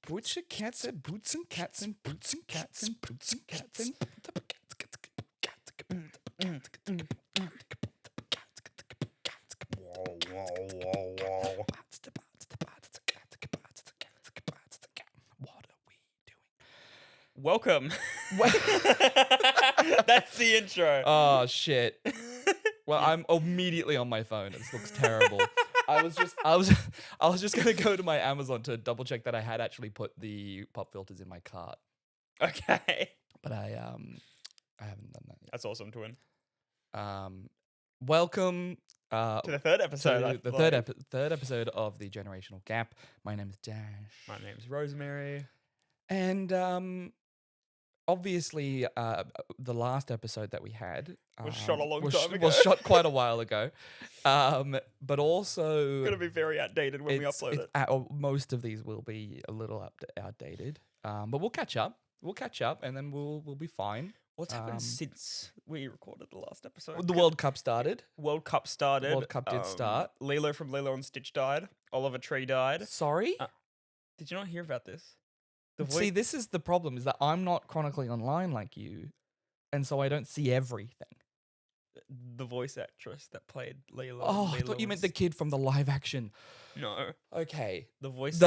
Boots and cats and boots and cats and boots and cats and boots and cats and whoa, whoa, whoa, whoa. What are we doing? Welcome. That's the intro. Oh shit. Well, I'm immediately on my phone. This looks terrible. I was just gonna go to my Amazon to double check that I had actually put the pop filters in my cart, Okay. but I haven't done that yet. That's awesome, twin. Welcome To the third episode. to I the believe. third episode of the Generational Gap. My name is Dash. My name's Rosemary. And obviously, the last episode that we had Was shot a long was time ago. was shot quite a while ago. But also, It's gonna be very outdated when we upload it. most of these will be a little outdated. But we'll catch up. And then we'll be fine. What's happened since we recorded the last episode? The World Cup started. World Cup started. World Cup did start. Lilo from Lilo and Stitch died. Oliver Tree died. Sorry. Did you not hear about this? See, this is the problem: is that I'm not chronically online like you, and so I don't see everything. The voice actress that played Lilo. Oh, I thought you meant the kid from the live action. No. Okay. The voice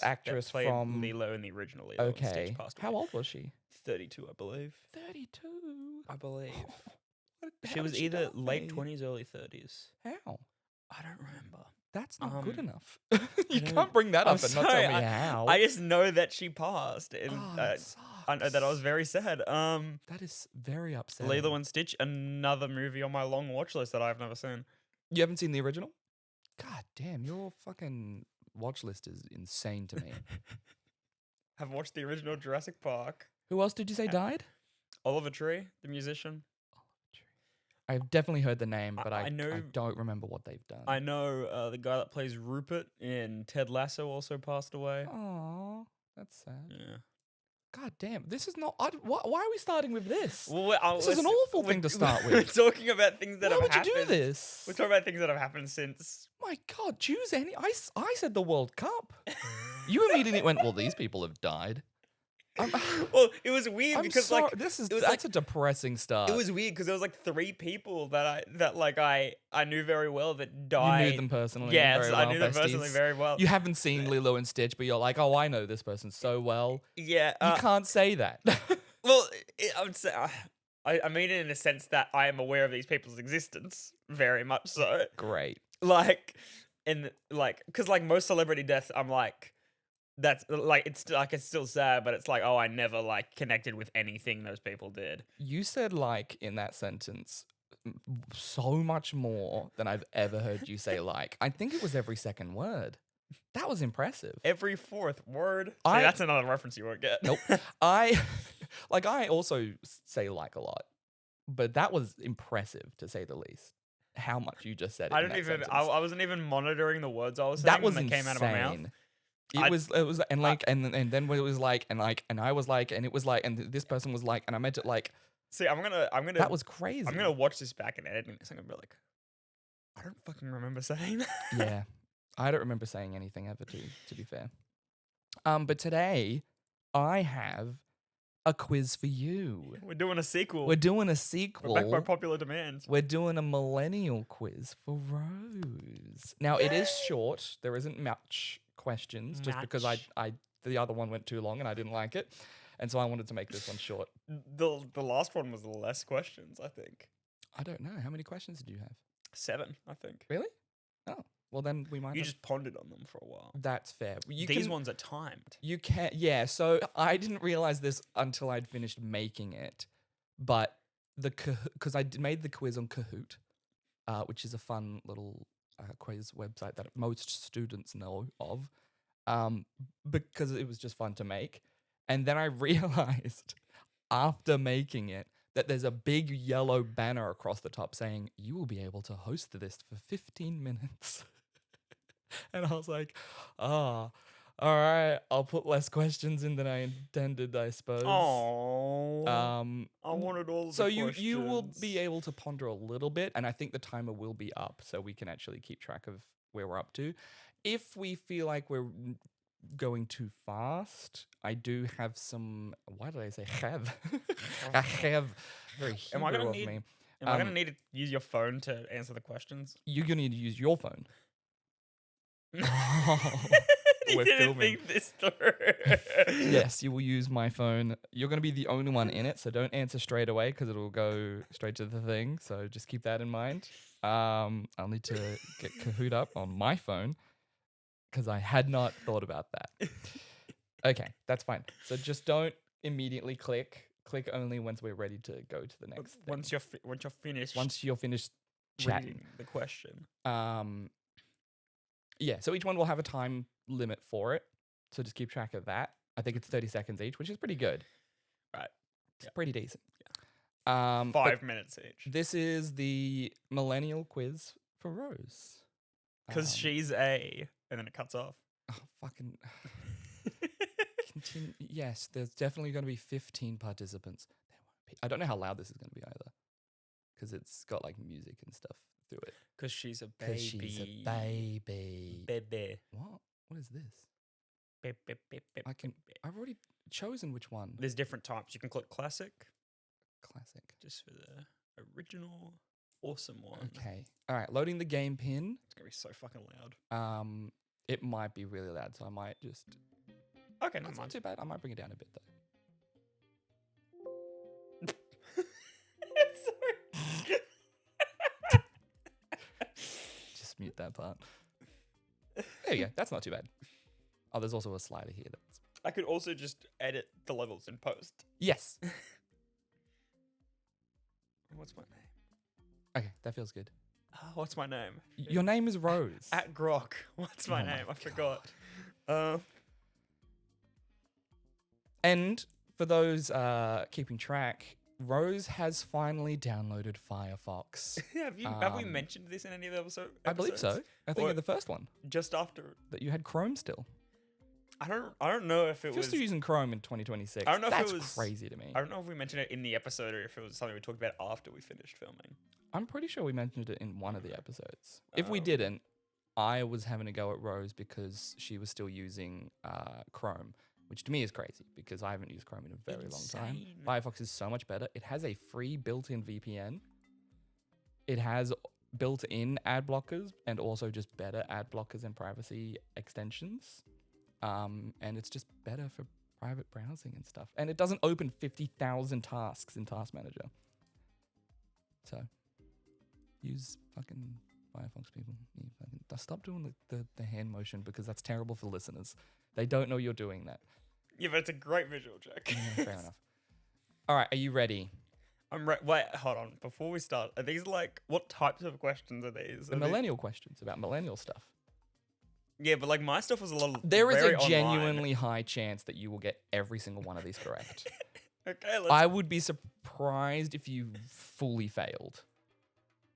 actress that played from Lilo in the original Lilo and Okay. Stitch passed away. How old was she? 32, I believe. 32. I believe. How She was did either die? late 20s, early 30s. How? I don't remember. That's not good Um, enough. You don't- can't bring that I'm up and not sorry, tell me how. I just know that she passed. And That I know that I was sucks. very sad. That is very upsetting. Lilo and Stitch, another movie on my long watch list that I've never seen. You haven't seen the original? God damn, your fucking watch list is insane to me. Have watched the original Jurassic Park. Who else did you say died? Oliver Tree, the musician. I've definitely heard the name, but I I know- don't remember what they've done. I know the guy that plays Rupert in Ted Lasso also passed away. Aw, that's sad. Yeah. God damn, this is not. why are we starting with this? Well, This is an awful thing to start We're with. talking about things that Why have would happened. you do this? We're talking about things that have happened since. My God, choose any. I said the World Cup. You immediately went, well, these people have died. Well, it was weird I'm because sorry, like that's a depressing start. it was weird because there was like 3 people that I knew very well that You died. knew them personally. Yes, very I well, knew them personally besties. very well. You haven't seen Lilo and Stitch, but you're like, oh, I know this person so well. Yeah. You can't say that. Well, I would say I mean it in a sense that I am aware of these people's existence very much so. Great. Like, because like most celebrity deaths, I'm like, that's like it's still sad, but it's like, oh, I never like connected with anything those people did. You said like in that sentence so much more than I've ever heard you say like. I think it was every second word. That was impressive. Every 4th word. See, I- that's another reference you won't get. Nope. I also say like a lot, but that was impressive to say the least. How much you just said it. I in don't that even. sentence. I wasn't even monitoring the words I was saying That was when they insane. came out of my mouth. It was and like and then it was like and I was like and it was like and this person was like and I meant it like See, I'm gonna. that was crazy. I'm gonna watch this back and editing this. I'm gonna be like, I don't fucking remember saying that. Yeah. I don't remember saying anything ever to be fair. But today I have a quiz for you. We're doing a sequel. We're doing a sequel. We're back by popular demand. We're doing a millennial quiz for Rose. Now it is short. There isn't much questions just because Much. I the other one went too long and I didn't like it. And so I wanted to make this one short. The last one was less questions. I think I don't know. How many questions did you have? 7. I think Really? Oh. Well then we might you have, just pondered on them for a while. that's fair. These ones are timed. You can, yeah. So I didn't realize this until I'd finished making it, but because made the quiz on Kahoot, which is a fun little quiz website that most students know of, because it was just fun to make, and then I realized after making it that there's a big yellow banner across the top saying you will be able to host this for 15 minutes. And I was like, all right, I'll put less questions in than I intended, I suppose. Oh, I Um, wanted all. so the you will questions. be able to ponder a little bit, and I think the timer will be up so we can actually keep track of where we're up to. If we feel like we're going too fast, I do have some. Why did I say have? I have very Am I Hebrew gonna of need? me. Am I gonna need to use your phone to answer the questions? You're gonna need to use your phone. You We're didn't filming. think this through. Yes, you will use my phone. You're going to be the only one in it, so don't answer straight away because it'll go straight to the thing. So just keep that in mind. I'll need to get Kahoot up on my phone because I had not thought about that. Okay, that's fine. So just don't immediately click. Click only once we're ready to go to the next thing. Once you're finished. Once you're finished chatting. reading the question. Yeah, so each one will have a time limit for it. So just keep track of that. I think it's 30 seconds each, which is pretty good. Right. It's pretty decent. Yeah. But 5 minutes each. this is the Millennial Quiz for Rose. Because she's A, and then it cuts off. Oh, fucking. Continue. Yes, there's definitely going to be 15 participants. There won't be. I don't know how loud this is going to be either. Because it's got like music and stuff through it. Because she's a baby. Because she's a baby. Baby. What? What is this? Baby. I've already chosen which one. There's different types. You can click classic. Classic. Just for the original, awesome one. Okay. All right. Loading the game pin. It's going to be so fucking loud. It might be really loud, so I might just. Okay, That's no not too bad. I might bring it down a bit though. Sorry. Just mute that part. There you go. That's not too bad. Oh, there's also a slider here. That's... I could also just edit the levels in post. Yes. What's my name? Okay, that feels good. What's my name? Your name is Rose. At Grok. What's my name? I forgot. And for those keeping track, Rose has finally downloaded Firefox. Have we mentioned this in any of the episodes? I believe so. I think Or in the first one just after. that you had Chrome still. I don't know if it If you're was. still using Chrome in 2026, I don't know if that's it was crazy to me. I don't know if we mentioned it in the episode or if it was something we talked about after we finished filming. I'm pretty sure we mentioned it in one of the episodes. If we didn't, I was having a go at Rose because she was still using Chrome, which to me is crazy because I haven't used Chrome in a very long time. Insane. Firefox is so much better. It has a free built-in VPN. It has built-in ad blockers and also just better ad blockers and privacy extensions. And it's just better for private browsing and stuff. And it doesn't open 50,000 tasks in Task Manager. So use fucking Firefox, people. You fucking stop doing the hand motion because that's terrible for listeners. They don't know you're doing that. Yeah, but it's a great visual check. Yeah, fair enough. All right, are you ready? I'm wait, hold on. Before we start, are these like what types of questions are these? The millennial questions about millennial stuff. Yeah, but like my stuff was a lot. There is very a online. genuinely high chance that you will get every single one of these correct. Okay, let's. I would be surprised if you fully failed.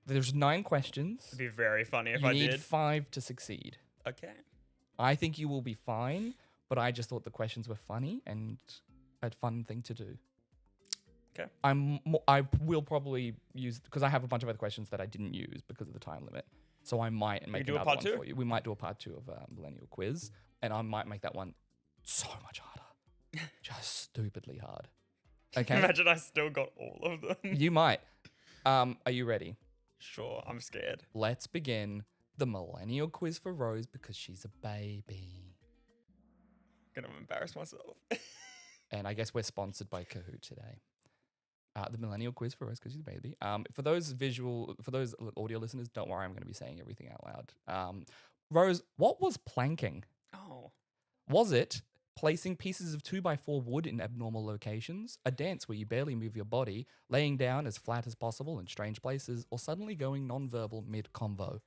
There's 9 questions. It'd be very funny if You I need did. 5 to succeed. Okay. I think you will be fine, but I just thought the questions were funny and a fun thing to do. Okay. I will probably use because I have a bunch of other questions that I didn't use because of the time limit. So I might make do a another part one 2? for you. We might do a part 2 of Millennial Quiz, and I might make that one so much harder, just stupidly hard. Okay. Imagine I still got all of them. You might. Are you ready? Sure, I'm scared. Let's begin the Millennial Quiz for Rose because she's a baby. Gonna embarrass myself. And I guess we're sponsored by Kahoot today. The Millennial Quiz for Rose because she's a baby. For those audio listeners, don't worry, I'm going to be saying everything out loud. Rose, what was planking? Oh. Was it placing pieces of 2x4 wood in abnormal locations, a dance where you barely move your body, laying down as flat as possible in strange places, or suddenly going non-verbal mid-convo?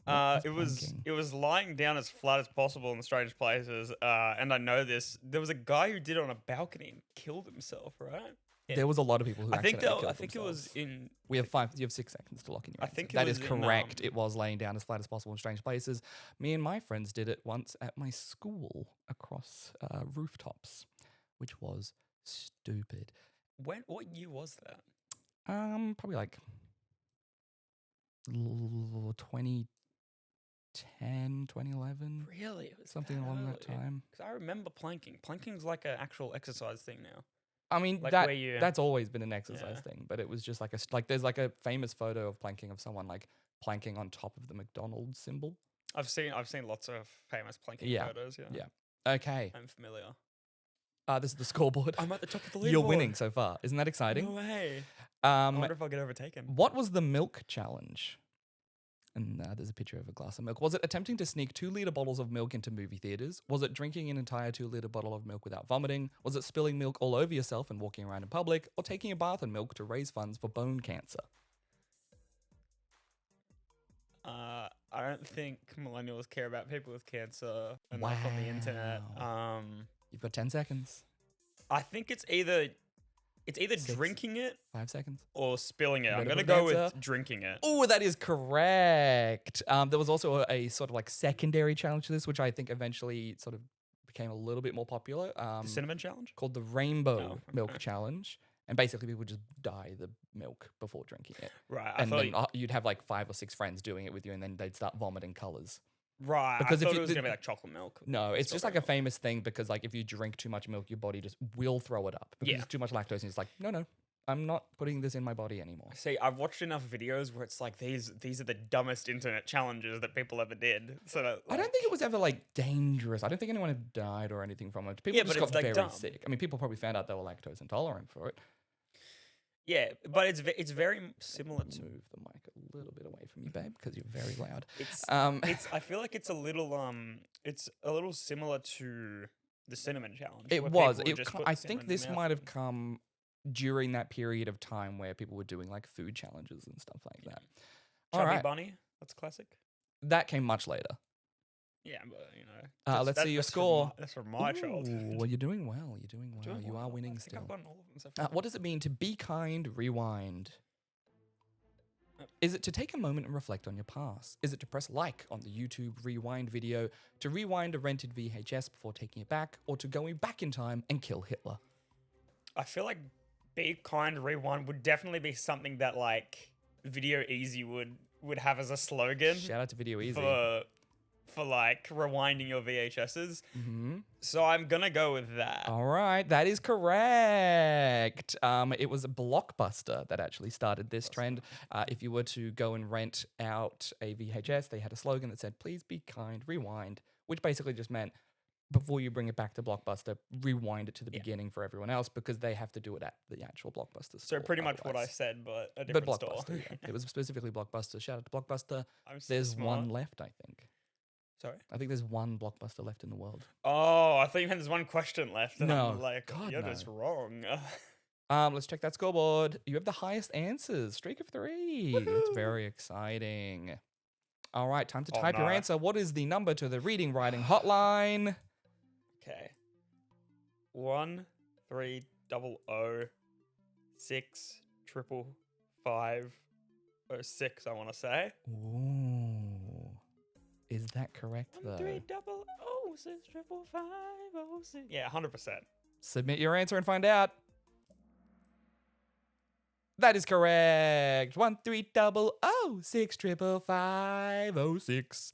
It was lying down as flat as possible in strange places, and I know this. There was a guy who did it on a balcony and killed himself, right? Yeah. There was a lot of people who I think killed it was in. We have 5. You have 6 seconds to lock in your I answer. think it That is was in, correct. It was laying down as flat as possible in strange places. Me and my friends did it once at my school across rooftops, which was stupid. What year was that? Probably like 20. 2010, 2011, Really? It was something along that early? time. Because I remember planking. Planking's like an actual exercise thing now. I mean, Like that where you- that's always been an exercise Yeah. thing, but it was just like like there's like a famous photo of planking of someone like planking on top of the McDonald's symbol. I've seen lots of famous planking Yeah, photos. Yeah. Yeah. Okay. I'm familiar. This is the scoreboard. I'm at the top of the leaderboard. You're winning so far. Isn't that exciting? No way. I Um, wonder if I'll get overtaken. what was the milk challenge? And there's a picture of a glass of milk. Was it attempting to sneak 2-liter bottles of milk into movie theaters? Was it drinking an entire 2-liter bottle of milk without vomiting? Was it spilling milk all over yourself and walking around in public? Or taking a bath in milk to raise funds for bone cancer? I don't think millennials care about people with cancer enough on the internet. You've got 10 seconds. I think it's either 6, drinking it 5 seconds. or spilling it. You I'm ready gonna for go an with answer? drinking it. Oh, that is correct. There was also a sort of like secondary challenge to this, which I think eventually sort of became a little bit more popular. The cinnamon challenge? Called the Rainbow Oh, Milk okay. Challenge. And basically, people would just dye the milk before drinking it. Right. I And thought then you'd have like 5 or 6 friends doing it with you, and then they'd start vomiting colors. right. because I if thought you- it was the- gonna be like chocolate milk. No, it's just like a Strawberry famous thing because like if you drink too much milk, your body just will throw it up because Yeah. it's too much lactose, and it's like, no, I'm not putting this in my body anymore. milk. See, I've watched enough videos where it's like these are the dumbest internet challenges that people ever did. So that, I don't think it was ever like dangerous. I don't think anyone had died or anything from it. People Yeah, just but got it's, like, very dumb. sick. I mean, people probably found out they were lactose intolerant for it. Yeah, but it's very similar to Move the mic a little bit away from you, babe, because you're very loud. it's Um, I feel like it's a little similar to the cinnamon challenge. It where was. people would just put I cinnamon think in their this mouth might have and- come during that period of time where people were doing like food challenges and stuff like that. All Chubby right, Bunny. That's classic. that came much later. Yeah, but you know. Let's see your that's from score. that's from my childhood. Well, you're doing well. You're doing well. Doing You well. are winning I think still. I've gotten all of them so far. What does it mean to be kind, rewind? Uh, Is it to take a moment and reflect on your past? Is it to press like on the YouTube rewind video, to rewind a rented VHS before taking it back, or to go back in time and kill Hitler? I feel like Be Kind Rewind would definitely be something that like Video Easy would have as a slogan Shout out to Video Easy. for like rewinding your VHSs. hmm So I'm gonna go with that. All right, that is correct. It was a Blockbuster that actually started this trend. If you were to go and rent out a VHS, they had a slogan that said, "Please be kind, rewind," which basically just meant before you bring it back to Blockbuster, rewind it to the beginning for everyone else because they have to do it at the actual Blockbuster So store. pretty much what I otherwise. said, but a But different store. Blockbuster, yeah. It was specifically Blockbuster. Shout out to Blockbuster. I'm so There's smart. one left, I think. Sorry. I think there's one Blockbuster left in the world. Oh, I thought you meant there's one question left. And No, I'm like, God, you're no. just wrong. Let's check that scoreboard. You have the highest answers. Streak of 3. That's Woohoo. very exciting. All right, time to Oh, type your no. answer. What is the number to the reading writing hotline? Okay. 1-300-655-506, I want to say. Ooh. Is that correct, though? 1-300-655-506. Yeah, 100%. Submit your answer and find out. That is correct. 1-300-655-506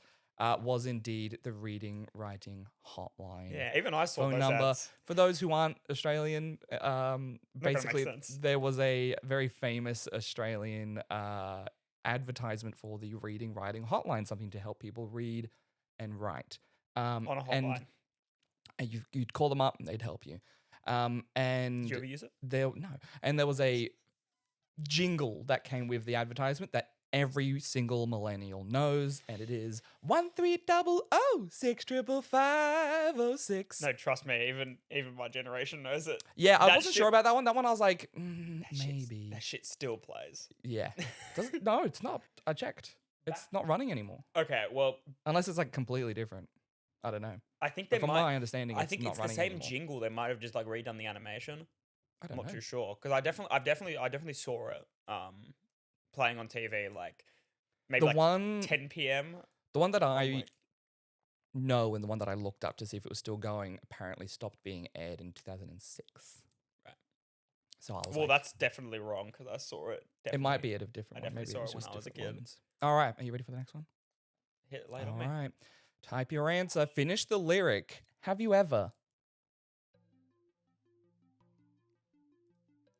was indeed the reading writing hotline. Yeah, even I saw Phone those number. ads. For those who aren't Australian, make basically sense. there was a very famous Australian advertisement for the reading writing hotline, something to help people read and write. On a And hotline. you'd call them up and they'd help you. And Did you ever use it? there was a jingle that came with the advertisement that every single millennial knows, and it is 1-300-655-506. No, trust me, even my generation knows it. Yeah, I That wasn't sure shit- about that one. That one I was like, That maybe. shit still plays. Yeah. No, it's not. I checked. It's not running anymore. Okay, well, Unless it's like completely different. I don't know. I think But they from might. my understanding, I it's think not it's the running same anymore. jingle. They might have just like redone the animation. I I'm don't not know. too sure because I definitely saw it playing on TV like maybe The like one 10 p.m. The one that I like- know and the one that I looked up to see if it was still going apparently stopped being aired in 2006. Right. So I was Well, like, that's definitely wrong because I saw it. it might be at a different I one. Maybe definitely saw it was it when just I was a different kid. ones. All right, are you ready for the next one? Hit it late All on me. right. Type your answer. Finish the lyric. Have you ever?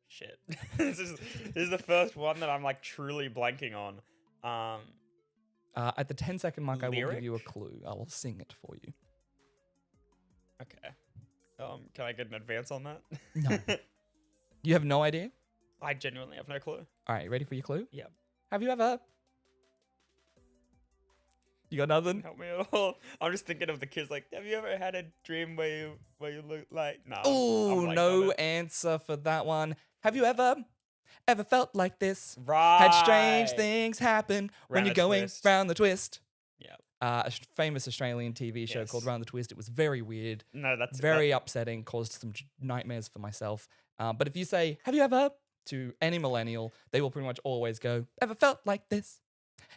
Shit. This is the first one that I'm like truly blanking on. At the 10-second mark, I will give you a Lyric? clue. I will sing it for you. Okay. Can I get an advance on that? No. You have no idea? I genuinely have no clue. All right, ready for your clue? Yep. Have you ever? You got nothing? Help me at all. I'm just thinking of the kids. Like, have you ever had a dream where you look like? No. Oh, I'm no blanking on it. answer for that one. Have you ever felt like this? Right. Had strange things happen when Round you're the going twist. round the twist. Yeah. Famous Australian TV show called Yes. Round the Twist. It was very weird, No, that's very upsetting, caused some nightmares for myself. But if you say, have you ever, to any millennial, they will pretty much always go, ever felt like this?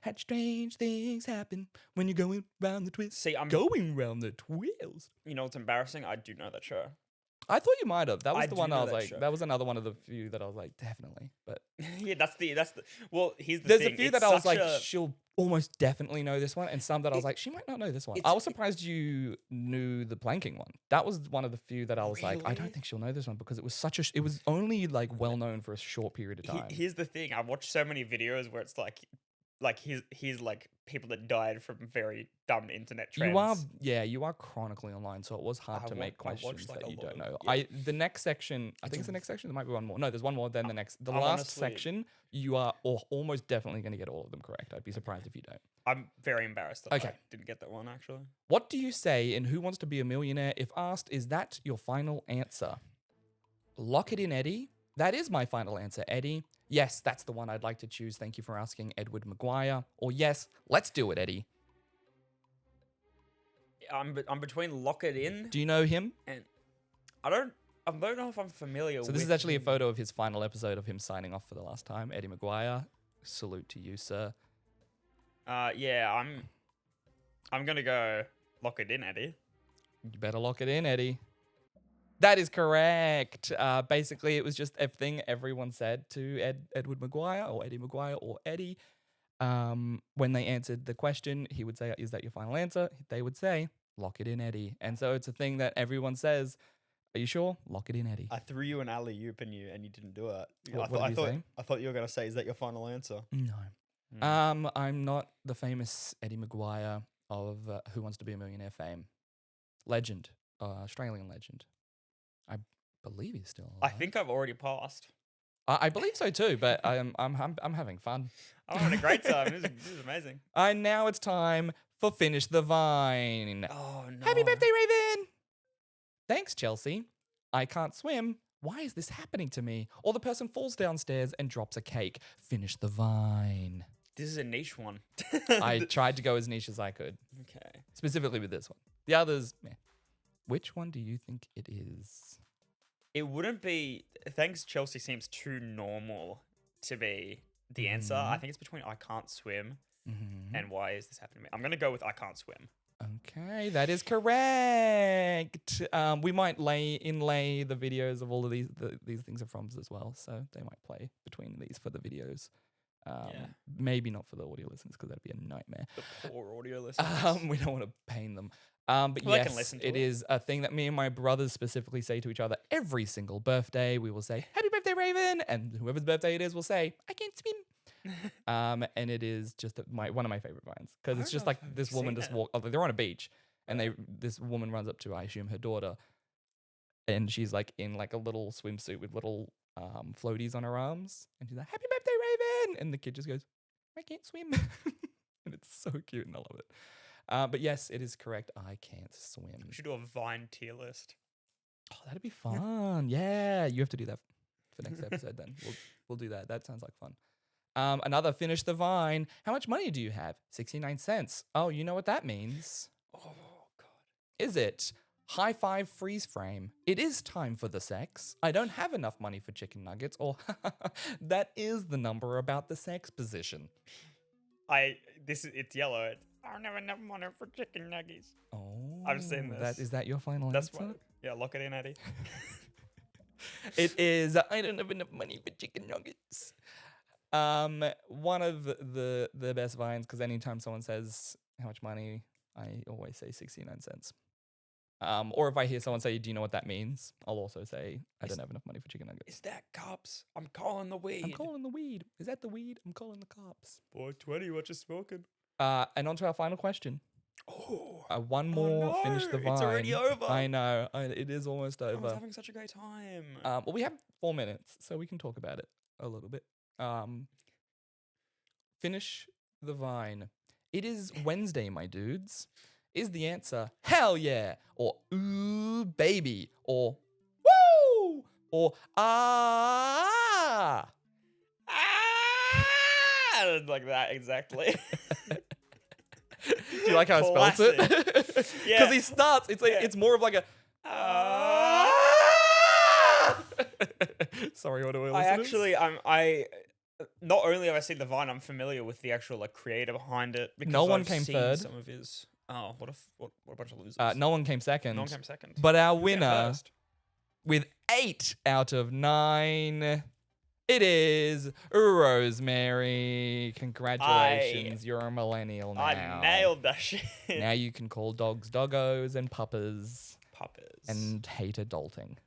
Had strange things happen when you're going round the twist. See, I'm Going round the twist. You know what's embarrassing? I do know that show. I thought you might have. That was I the do one know I was that like, show. that was another one of the few that I was like, definitely. But Yeah, that's the. Well, here's the there's thing. a few it's that I was such like, a- she'll almost definitely know this one, and some that I was like, she might not know this one. I it's- was surprised you knew the planking one. That was one of the few that I was like, I Really? don't think she'll know this one because it was such a. It was only like well known for a short period of time. Here's the thing. I watched so many videos where it's like he's like people that died from very dumb internet trends. You are chronically online, so it was hard I to wa- make I watched, questions like, that a you lot don't of- know. yeah. The next section, I It's think it's a- the next section. There might be one more. No, there's one more. Then the next, the I'm last honestly- section, you are almost definitely going to get all of them correct. I'd be surprised if you don't. I'm very embarrassed that I Okay. didn't get that one actually. What do you say in Who Wants to Be a Millionaire if asked, is that your final answer? Lock it in, Eddie. That is my final answer, Eddie. Yes, that's the one I'd like to choose. Thank you for asking, Edward Maguire. Or yes, let's do it, Eddie. I'm between Lock It In Do you know him? and I don't know if I'm familiar with So this is actually a him. photo of his final episode of him signing off for the last time. Eddie Maguire, salute to you, sir. Yeah, I'm gonna go Lock It In, Eddie. You better lock it in, Eddie. That is correct. Basically, it was just everything everyone said to Edward Maguire or Eddie Maguire or Eddie. When they answered the question, he would say, is that your final answer? They would say, lock it in, Eddie. And so it's a thing that everyone says, are you sure? Lock it in, Eddie. I threw you an alley oop and you didn't do it. What did you say? I thought you were gonna say, "Is that your final answer?" No. Mm. I'm not the famous Eddie Maguire of Who Wants to Be a Millionaire fame. Legend, Australian legend. I believe he's still I alive. think I've already passed. I believe so too, but I'm having fun. I'm having a great time. This is amazing. And now it's time for Finish the Vine. Oh no! Happy birthday, Raven! Thanks, Chelsea. I can't swim. Why is this happening to me? Or the person falls downstairs and drops a cake. Finish the vine. This is a niche one. I tried to go as niche as I could, Okay. specifically with this one. The others, meh. Which one do you think it is? It wouldn't be. Thanks, Chelsea seems too normal to be the answer. I think it's between I can't swim Mm-hmm. and why is this happening to me. I'm gonna go with I can't swim. Okay, that is correct. We might inlay the videos of all of these. These things are from as well, so they might play between these for the videos. Yeah. Maybe not for the audio listeners because that'd be a nightmare. The poor audio listeners. We don't want to pain them. But Well, they yes, can listen to it it. is a thing that me and my brothers specifically say to each other every single birthday. We will say, "Happy birthday, Raven!" And whoever's birthday it is will say, "I can't swim." And it is just one of my favorite vines because I it's don't just know like if I've this woman seen just it. walk. They're on a beach, and this woman runs up to, I assume, her daughter, and she's like in like a little swimsuit with little floaties on her arms, and she's like, "Happy birthday, Raven!" And the kid just goes, "I can't swim," and it's so cute, and I love it. But yes, it is correct. I can't swim. We should do a Vine tier list. Oh, that'd be fun. Yeah, you have to do that for next episode. Then we'll do that. That sounds like fun. Another Finish the Vine. How much money do you have? 69 cents. Oh, you know what that means. Oh god. Is it high five freeze frame? It is time for the sex. I don't have enough money for chicken nuggets. Or that is the number about the sex position. It's yellow. I don't have enough money for chicken nuggets. Oh, I've seen this. Is that your final That's answer? why. Yeah, lock it in, Eddie. It is. I don't have enough money for chicken nuggets. One of the best vines, because anytime someone says how much money, I always say 69 cents. Or if I hear someone say, do you know what that means? I'll also say, I don't have enough money for chicken nuggets. Is that cops? I'm calling the weed. I'm calling the weed. Is that the weed? I'm calling the cops. Boy, 20, what you smoking? And on to our final question. Oh, One more, finish the vine. It's already over. I know. It is almost I was over. having such a great time. Well, we have 4 minutes, so we can talk about it a little bit. Finish the vine. It is Wednesday, my dudes. Is the answer hell yeah, or ooh baby, or woo, or ah? Like that, exactly. Do you like how I spelled it? Yeah. Because he starts, it's like it's more of like a sorry, what do we I actually, I not only have I seen the Vine, I'm familiar with the actual like creator behind it. Because No one I've came seen third. Some of his. Oh, what a bunch of losers. no one came second. No one came second. But our Who came winner first? with 8 out of 9, it is Rosemary. Congratulations, you're a millennial now. I nailed that shit. Now you can call dogs doggos and puppers Puppets. and hate adulting.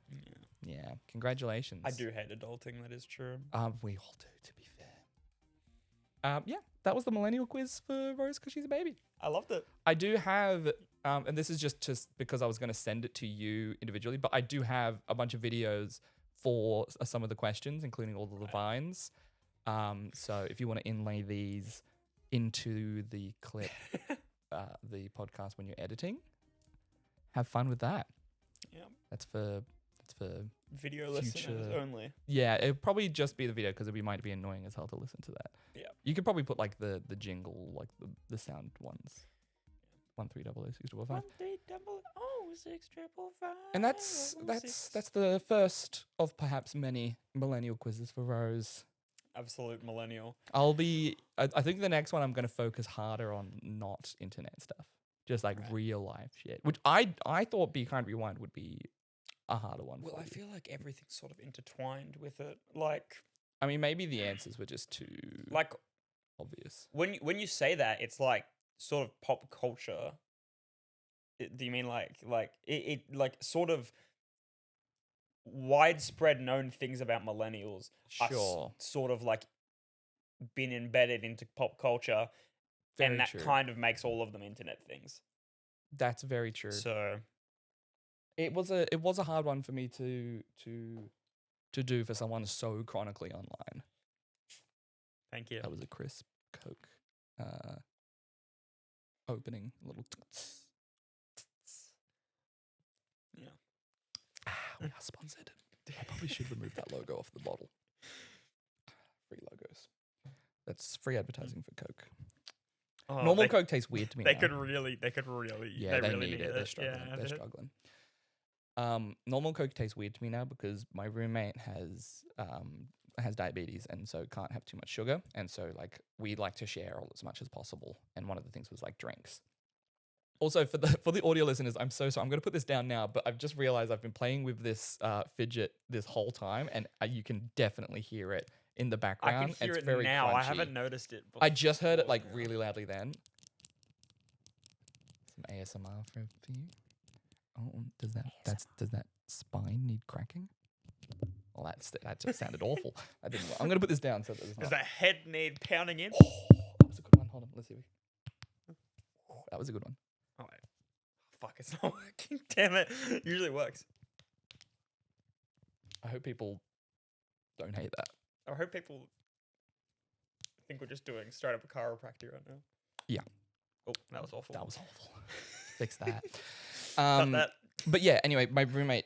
Yeah, congratulations. I do hate adulting. That is true. We all do, to be fair. Yeah, that was the Millennial Quiz for Rose because she's a baby. I loved it. I do have, and this is just because I was going to send it to you individually, but I do have a bunch of videos for some of the questions, including all of the vines. So if you want to inlay these into the clip, the podcast when you're editing, have fun with that. Yeah. That's for Video future- listeners only. Yeah, it'll probably just be the video because it might be annoying as hell to listen to that. Yeah. You could probably put like the jingle, like the sound ones. 1300655. 1300655. And that's the first of perhaps many millennial quizzes for Rose. Absolute millennial. I think the next one I'm going to focus harder on not internet stuff, just like real life shit, which I thought Be Kind Rewind would be a harder one. Well, for I you. feel like everything's sort of intertwined with it. Like I mean, maybe the answers were just too obvious. when you say that, it's like sort of pop culture. Do you mean like it like sort of widespread known things about millennials are Sure. sort of like been embedded into pop culture, Very and that true. kind of makes all of them internet things. That's very true. So It was a hard one for me to do for someone so chronically online. thank you. That was a crisp Coke opening, little. Yeah. We are sponsored. I probably should remove that logo off the bottle. Free logos. That's free advertising for Coke. Oh, Normal Coke tastes weird to me. They now. could really. Yeah, they really need it. They're struggling. Yeah, They're struggling. Normal Coke tastes weird to me now because my roommate has diabetes and so can't have too much sugar, and so like we like to share all as much as possible. And one of the things was like drinks. Also, for the audio listeners, I'm so sorry. I'm going to put this down now, but I've just realized I've been playing with this fidget this whole time, and you can definitely hear it in the I background. can hear It's it very now. I crunchy. haven't noticed it. I just heard it before like now. really loudly then. Some ASMR for you. Oh, does that spine need cracking? Well, that just sounded awful. I didn't. I'm gonna put this down so that there's Does not. that head need pounding in? That was a good one. Hold on, let's see. That was a good one. Oh, wait. Fuck, it's not working. Damn it. Usually works. I hope people don't hate that. I hope people think we're just doing straight up a chiropractic right now. Yeah. Oh, that was awful. That was awful. Fix that. Cut that. But yeah, anyway, my roommate,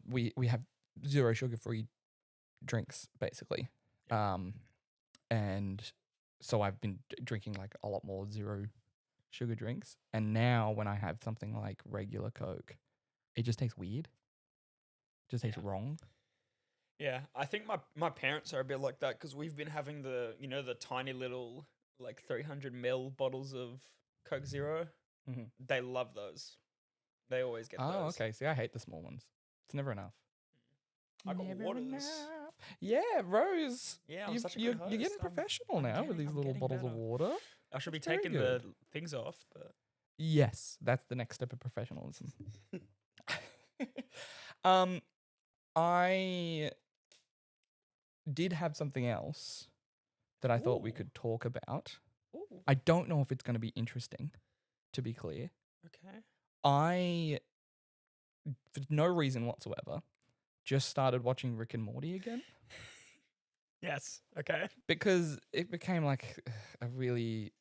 we have 0 sugar-free drinks basically, and so I've been drinking like a lot more 0 sugar drinks, and now when I have something like regular Coke, it just tastes weird. It just tastes wrong. Yeah, I think my parents are a bit like that because we've been having the tiny little like 300 ml bottles of Coke Zero. Mhm. They love those. They always get Oh, those. okay. See, I hate the small ones. It's never enough. I got Never waters. enough. Yeah, Rose. Yeah, I'm such a you're good getting host. professional I'm now with these I'm little getting bottles of better. water. I should be That's very taking good. the things off, but Yes, that's the next step of professionalism. um, I did have something else that I thought we Ooh. could talk about. ooh, I don't know if it's going to be interesting, to be clear. okay. I, for no reason whatsoever, just started watching Rick and Morty again Yes. Okay. because it became like a really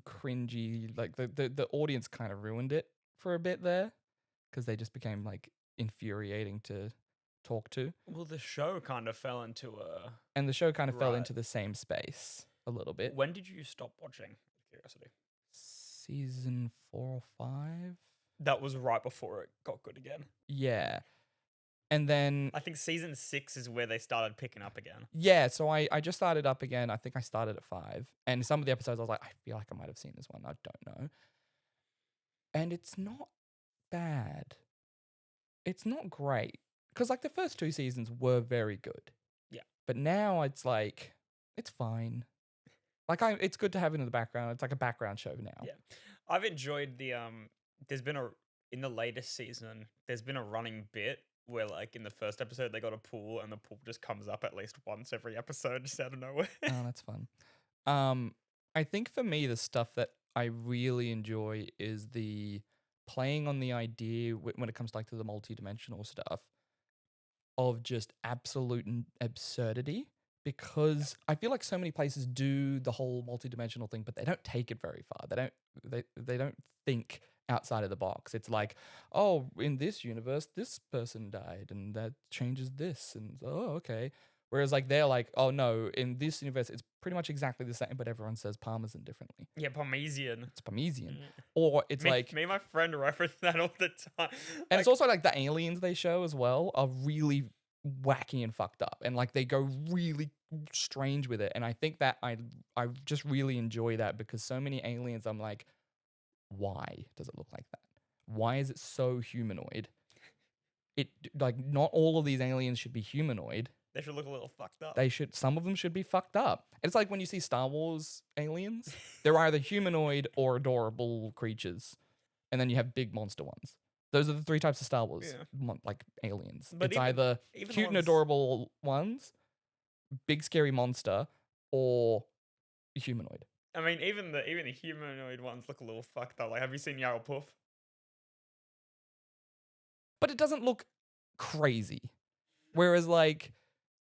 cringy, like the audience kind of ruined it for a bit there because they just became like infuriating to talk to. Well, the show kind of fell into a. And the show kind of fell Right. into the same space a little bit. When did you stop watching? Curiosity. Season 4 or 5? That was right before it got good again. Yeah. And then, I think season 6 is where they started picking up again. yeah, so I just started up again. I think I started at 5. And some of the episodes I was like, I feel like I might have seen this one. I don't know. And it's not bad. It's not great. Because like the first 2 seasons were very good. Yeah. But now it's like, it's fine. Like it's good to have it in the background. It's like a background show now. Yeah. I've enjoyed the there's been in the latest season, there's been a running bit where like in the first episode they got a pool and the pool just comes up at least once every episode just out of nowhere. Oh, that's fun. I think for me, the stuff that I really enjoy is the playing on the idea when it comes like to the multi-dimensional stuff of just absolute absurdity. Because I feel like so many places do the whole multi-dimensional thing, but they don't take it very far. They don't think outside of the box. It's like, oh, in this universe, this person died, and that changes this, and oh, okay. Whereas like they're like, oh no, in this universe, it's pretty much exactly the same, but everyone says Parmesan differently. Yeah, Parmesan. It's Parmesan, Yeah. or it's me, like, me and my friend reference that all the time. and it's also like the aliens they show as well are really wacky and fucked up, and like they go really strange with it. And I think that I just really enjoy that because so many aliens, I'm like, why does it look like that? Why is it so humanoid? It like not all of these aliens should be humanoid. They should look a little fucked up. Some of them should be fucked up. It's like when you see Star Wars aliens, they're either humanoid or adorable creatures, and then you have big monster ones. Those are the 3 types of Star Wars like aliens. But it's even- either even the cute and ones- adorable ones, big scary monster, or humanoid. I mean, even the humanoid ones look a little fucked up. Like, have you seen Yarl Puff? But it doesn't look crazy. Whereas like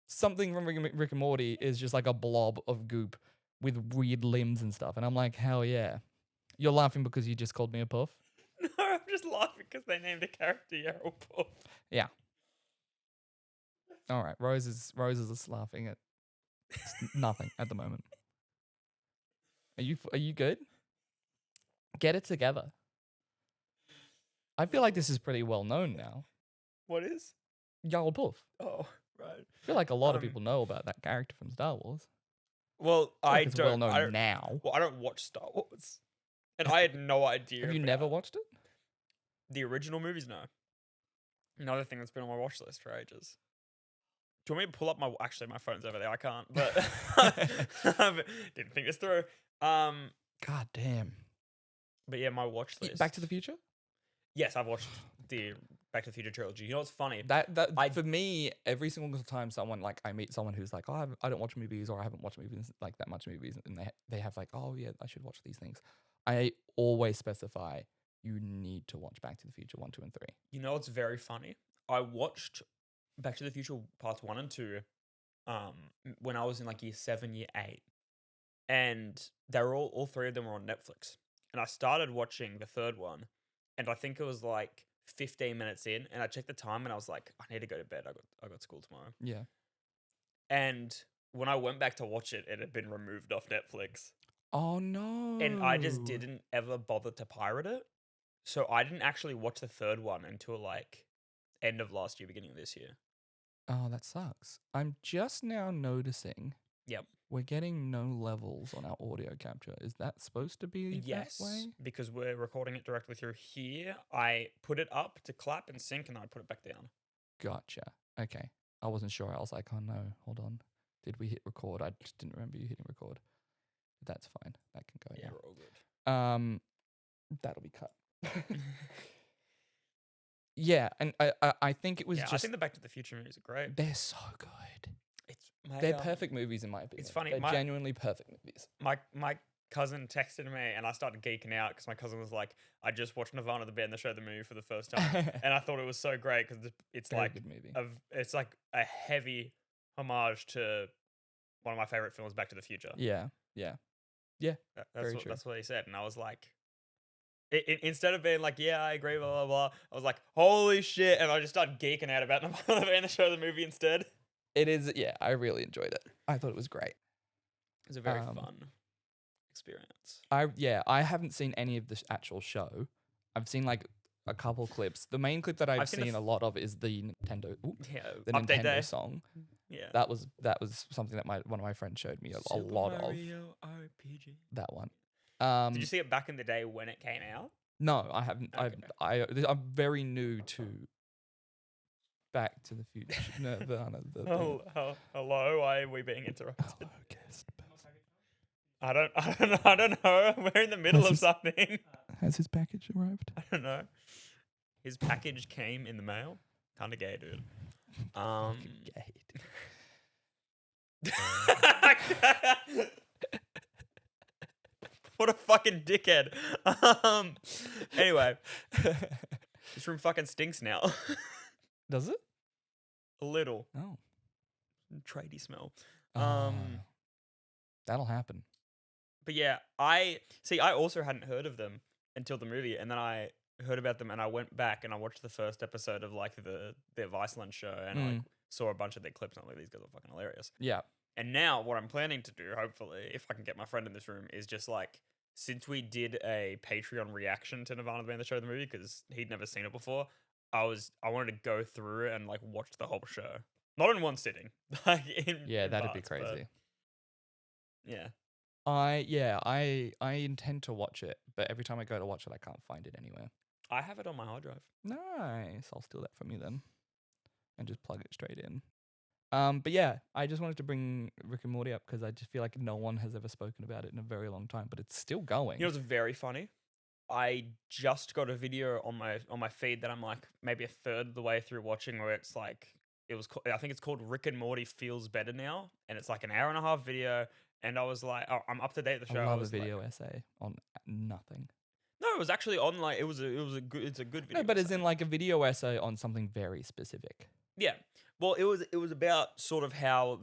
something from Rick and Morty is just like a blob of goop with weird limbs and stuff. And I'm like, hell yeah. You're laughing because you just called me a puff? No, I'm just laughing because they named a character Yarl Puff. Yeah. All right. Rose is just laughing at nothing at the moment. Are you good? Get it together. I feel like this is pretty well known now. What is? Yarl Puff. Oh, right. I feel like a lot of Um, people know about that character from Star Wars. Well, I feel like I it's don't. well known I don't, now. well, I don't watch Star Wars, and I had no idea. Have you about never watched it? the original movies? No. Another thing that's been on my watch list for ages. Do you want me to pull up my? Actually, my phone's over there. I can't. But didn't think this through. God damn. But yeah, my watch list. Back to the Future? Yes, I've watched the Back to the Future trilogy. You know what's funny? For me, every single time someone like I meet someone who's like, oh, I don't watch movies, or I haven't watched movies like that much movies, and they have like, oh yeah, I should watch these things. I always specify you need to watch Back to the Future 1, 2, and 3. You know what's very funny? I watched Back to the Future parts 1 and 2 when I was in like year 7, year 8. And they were all 3 of them were on Netflix. And I started watching the third one, and I think it was like 15 minutes in, and I checked the time and I was like, I need to go to bed. I got school tomorrow. Yeah. And when I went back to watch it, it had been removed off Netflix. Oh no. And I just didn't ever bother to pirate it. So I didn't actually watch the third one until like end of last year, beginning of this year. Oh, that sucks. I'm just now noticing. Yep. We're getting no levels on our audio capture. Is that supposed to be Yes, that way? because we're recording it directly through here. I put it up to clap and sync, and I put it back down. Gotcha. Okay. I wasn't sure. I was like, oh no, hold on. Did we hit record? I just didn't remember you hitting record. That's fine. That can go. Yeah, Yeah. we're all good. That'll be cut. Yeah, and I think it was Yeah, I just think the Back to the Future movies are great. they're so good. It's They're perfect movies in my opinion. funny, They're my- genuinely perfect movies. My cousin texted me and I started geeking out because my cousin was like, I just watched Nirvana the band that showed the movie for the first time, and I thought it was so great because it's Very like good movie. it's like a heavy homage to one of my favorite films, Back to the Future. Yeah. Very true. That's what he said, and I was like, instead of being like, yeah, I agree, blah blah blah, I was like, holy shit, and I just started geeking out about Nirvana the band that showed the movie instead. It is. Yeah, I really enjoyed it. I thought it was great. It was a very fun experience. I haven't seen any of the actual show. I've seen like a couple clips. The main clip that I've seen the seen a lot of is the Nintendo. Yeah, The update Nintendo day. song. Yeah, That was something that one of my friends showed me a lot of. RPG. That one. Did you see it back in the day when it came out? No, I haven't. Okay. I'm very new to Back to the Future. Nirvana. Hello, why are we being interrupted? Hello, guest person. I don't know. We're in the middle Has of his- something. Has his package arrived? I don't know. His package came in the mail. Kind of gay, dude. Gay. What a fucking dickhead. Anyway, this room fucking stinks now. Does it? A little. Oh. Tradie smell. That'll happen. But yeah, I also hadn't heard of them until the movie, and then I heard about them and I went back and I watched the first episode of like their Viceland show and I like, saw a bunch of their clips and I'm like, these guys are fucking hilarious. Yeah. And now what I'm planning to do, hopefully, if I can get my friend in this room, is just like, since we did a Patreon reaction to Nirvana the band that showed the movie because he'd never seen it before, I wanted to go through it and like watch the whole show, not in one sitting. Like in That'd be parts, but crazy. yeah. I intend to watch it, but every time I go to watch it, I can't find it anywhere. I have it on my hard drive. Nice. I'll steal that from you then, and just plug it straight in. But yeah, I just wanted to bring Rick and Morty up because I just feel like no one has ever spoken about it in a very long time, but it's still going. You know what's very funny? I just got a video on my feed that I'm like maybe a third of the way through watching where it's like I think it's called Rick and Morty Feels Better Now, and it's like an hour and a half video, and I was like, oh, I'm up to date with the show. I love a was video like, essay on nothing. no, it was actually on like it's a good video. No, but it's essay. in like a video essay on something very specific. Yeah. Well, it was about sort of how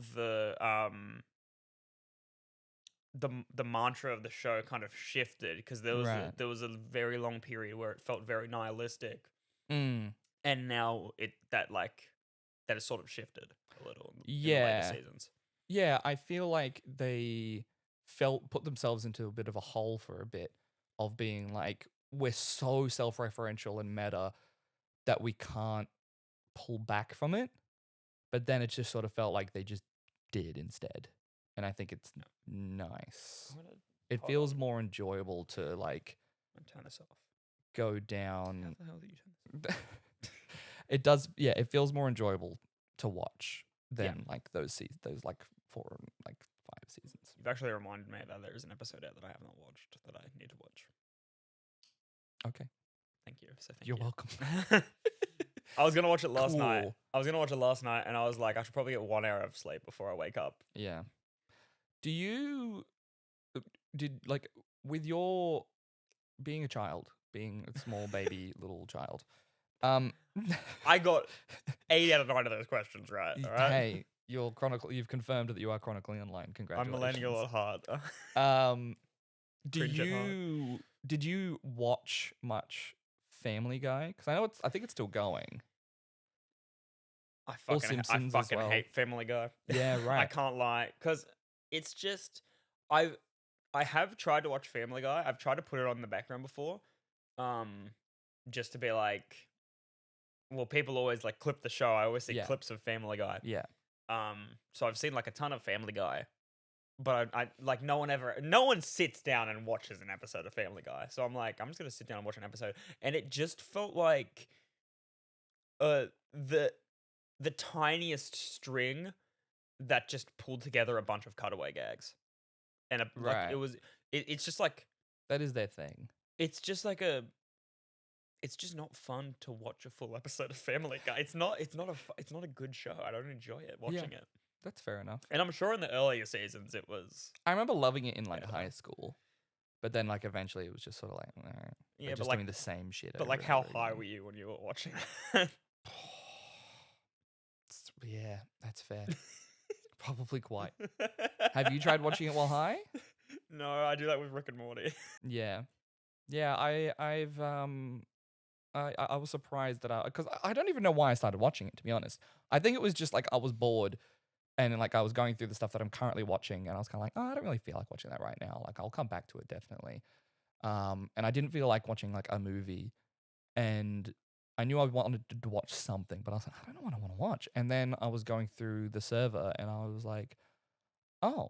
the mantra of the show kind of shifted because there was a very long period where it felt very nihilistic, and now that has sort of shifted a little. In the later seasons. Yeah, I feel like they put themselves into a bit of a hole for a bit of being like, we're so self-referential and meta that we can't pull back from it. But then it just sort of felt like they just did instead. And I think it's nice. It feels more enjoyable to like turn this off. Go down. How the hell did you turn this off? It does, yeah, it feels more enjoyable to watch than like those like 4 like 5 seasons. You've actually reminded me that there is an episode out that I have not watched that I need to watch. Okay. Thank you. So thank You're you. welcome. I was gonna watch it last night. Cool. I was gonna watch it last night, and I was like, I should probably get 1 hour of sleep before I wake up. Yeah. Did like with your being a child, being a small baby little child, I got 8 out of 9 of those questions right. All right. Hey, you've confirmed that you are chronically online. I'm Congratulations. millennial at heart. Did Cringe at you watch much Family Guy? Because I think it's still going. I Or fucking Simpsons as well. hate Family Guy. Yeah, I right. can't lie, because it's just I have tried to watch Family Guy. I've tried to put it on in the background before, just to be like, well, people always like clip the show. I always see clips of Family Guy. Yeah. So I've seen like a ton of Family Guy, but I like no one sits down and watches an episode of Family Guy. So I'm like, I'm just gonna sit down and watch an episode, and it just felt like the tiniest string that just pulled together a bunch of cutaway gags. and like Right. it's just like That is their thing. it's just like it's just not fun to watch a full episode of Family Guy. It's not a good show. I don't enjoy it watching it. That's fair enough. And I'm sure in the earlier seasons it was I remember loving it in like better. high school, but then like eventually it was just sort of like, yeah, just but like doing the same shit. but over like and how over high again. were you when you were watching that? Yeah, that's fair. Probably quite. Have you tried watching it while high? No, I do that with Rick and Morty. Yeah, yeah. I was surprised that because I don't even know why I started watching it, to be honest. I think it was just like I was bored and like I was going through the stuff that I'm currently watching and I was kind of like, oh, I don't really feel like watching that right now. Like I'll come back to it definitely. And I didn't feel like watching like a movie, and I knew I wanted to watch something, but I was like, I don't know what I want to watch. And then I was going through the server and I was like, oh,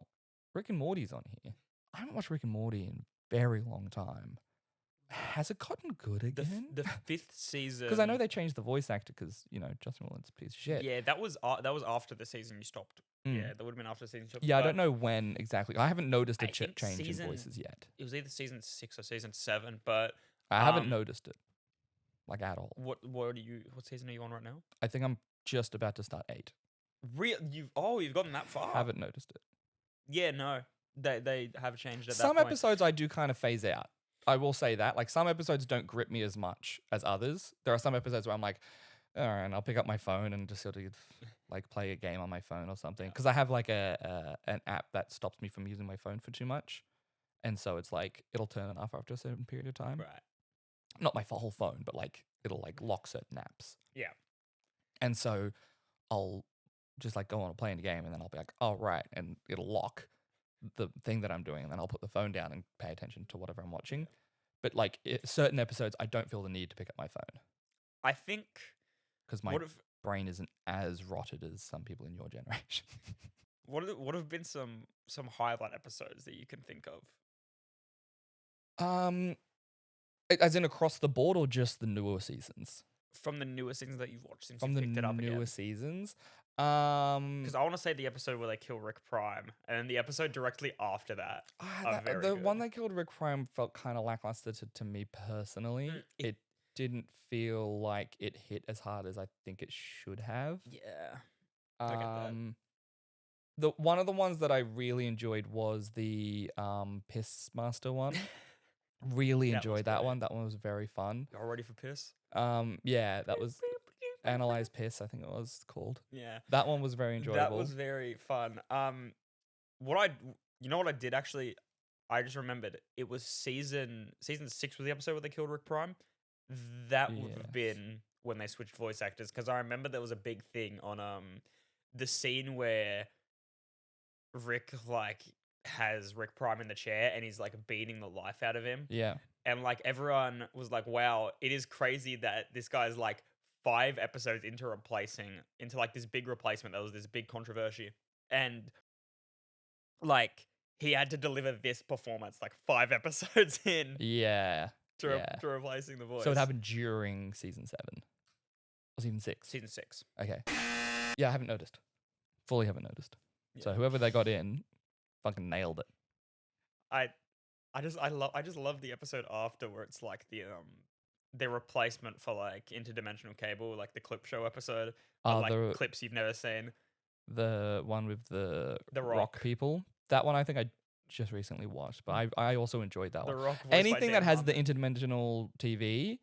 Rick and Morty's on here. I haven't watched Rick and Morty in a very long time. Has it gotten good The again? the fifth season, Because I know they changed the voice actor because, Justin Roiland's a piece of shit. Yeah, that was after the season you stopped. Mm. Yeah, that would have been after the season. Yeah, I don't know when exactly. I haven't noticed a I think change in season- voices yet. It was either season 6 or season 7, but I haven't Um, noticed it, like at all. what season are you on right now? I think I'm just about to start 8. You've gotten that far. Haven't noticed it. Yeah, no. They have changed at Some that point. episodes I do kind of phase out. I will say that. Like some episodes don't grip me as much as others. There are some episodes where I'm like, all right, and I'll pick up my phone and just sort of like play a game on my phone or something. Because I have like an app that stops me from using my phone for too much. And so it's like, it'll turn it off after a certain period of time. Right. Not my whole phone, but like it'll like lock certain apps. Yeah. And so I'll just like go on and play in the game and then I'll be like, oh, right. And it'll lock the thing that I'm doing. And then I'll put the phone down and pay attention to whatever I'm watching. But like certain episodes, I don't feel the need to pick up my phone I think because my what have brain isn't as rotted as some people in your generation. what have been some highlight episodes that you can think of? As in across the board or just the newer seasons? From the newer seasons that you've watched since From you the picked it up newer again. seasons. Because I want to say the episode where they kill Rick Prime, and then the episode directly after that. Are very the good. one that killed Rick Prime felt kind of lackluster to me personally. It didn't feel like it hit as hard as I think it should have. Yeah. I get that. The one of the ones that I really enjoyed was the Piss Master one. Really That was enjoyed that great. one. That one was very fun. Y'all ready for piss? Yeah, that was Analyze Piss, I think it was called. Yeah. That one was very enjoyable. That was very fun. You know what I did actually? I just remembered it was season 6 was the episode where they killed Rick Prime. That would have Yes. been when they switched voice actors, because I remember there was a big thing on the scene where Rick like has Rick Prime in the chair and he's like beating the life out of him. Yeah. And like everyone was like, wow, it is crazy that this guy's like 5 episodes into like this big replacement. That was this big controversy. And like he had to deliver this performance like 5 episodes in Yeah. to replacing the voice. So it happened during season 7 or season 6. Season 6. Okay. Yeah, I haven't noticed. Fully haven't noticed. So Yeah. whoever they got in fucking nailed it. I just love the episode after where it's like the replacement for like interdimensional cable, like the clip show episode, but, like clips you've never seen. The one with the Rock. rock people. That one I think I just recently watched, but I also enjoyed that The one. Rock voiced by Anything that Dan has the Harmon. interdimensional TV,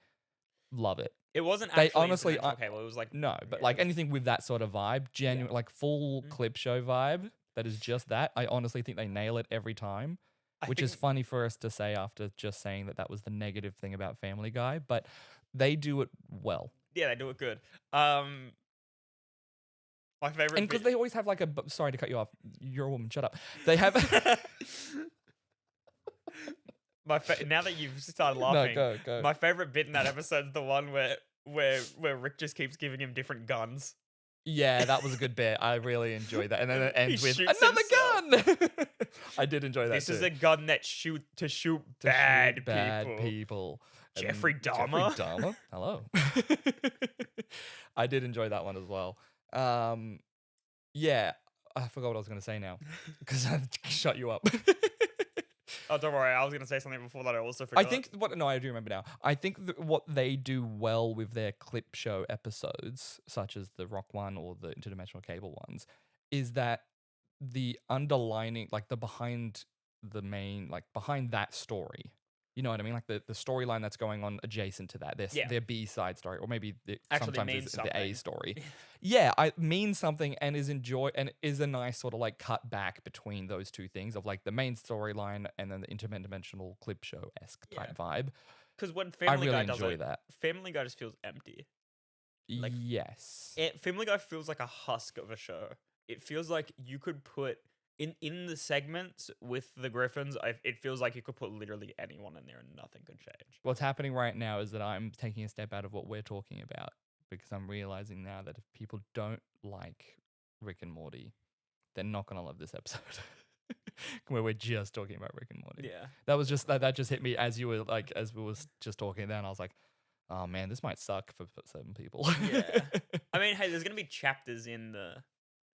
love it. It wasn't They actually honestly- interdimensional cable. It was like No, but yeah, like it was- anything with that sort of vibe, genuine, like full Mm. clip show vibe, that is just that. I honestly think they nail it every time, I which is think- funny for us to say after just saying that was the negative thing about Family Guy, but they do it well. Yeah, they do it good. My favorite. And because bit- they always have like sorry to cut you off, you're a woman, shut up. They have now that you've started no, laughing, go. my favorite bit in that episode is the one where Rick just keeps giving him different guns. Yeah, that was a good bit. I really enjoyed that. And then it ends He with shoots another gun. I did enjoy that This too. is a gun that shoot To bad shoot people. people. And Jeffrey Dahmer? Dahmer? Hello. I did enjoy that one as well. Yeah, I forgot what I was going to say now because I shut you up. Oh, don't worry. I was gonna say something before that. I also I forgot. think what no, I do remember now. I think what they do well with their clip show episodes, such as the rock one or the interdimensional cable ones, is that the underlining, like the behind the main, like behind that story. You know what I mean? Like the storyline that's going on adjacent to that, Yeah. their B side story, or maybe Actually sometimes means it's the A something. story. Yeah, I means something and is a nice sort of like cut back between those two things of like the main storyline and then the interdimensional clip show esque type vibe. Because when I Family really Guy does enjoy it, that. Family Guy just feels empty. Like, Yes. Family Guy feels like a husk of a show. It feels like you could put in the segments with the Griffins. It feels like you could put literally anyone in there and nothing could change. What's happening right now is that I'm taking a step out of what we're talking about because I'm realizing now that if people don't like Rick and Morty, they're not gonna love this episode. Where we're just talking about Rick and Morty. Yeah. That was just that just hit me as you were like as we was just talking then. I was like, oh man, this might suck for certain people. Yeah. I mean, hey, there's gonna be chapters in the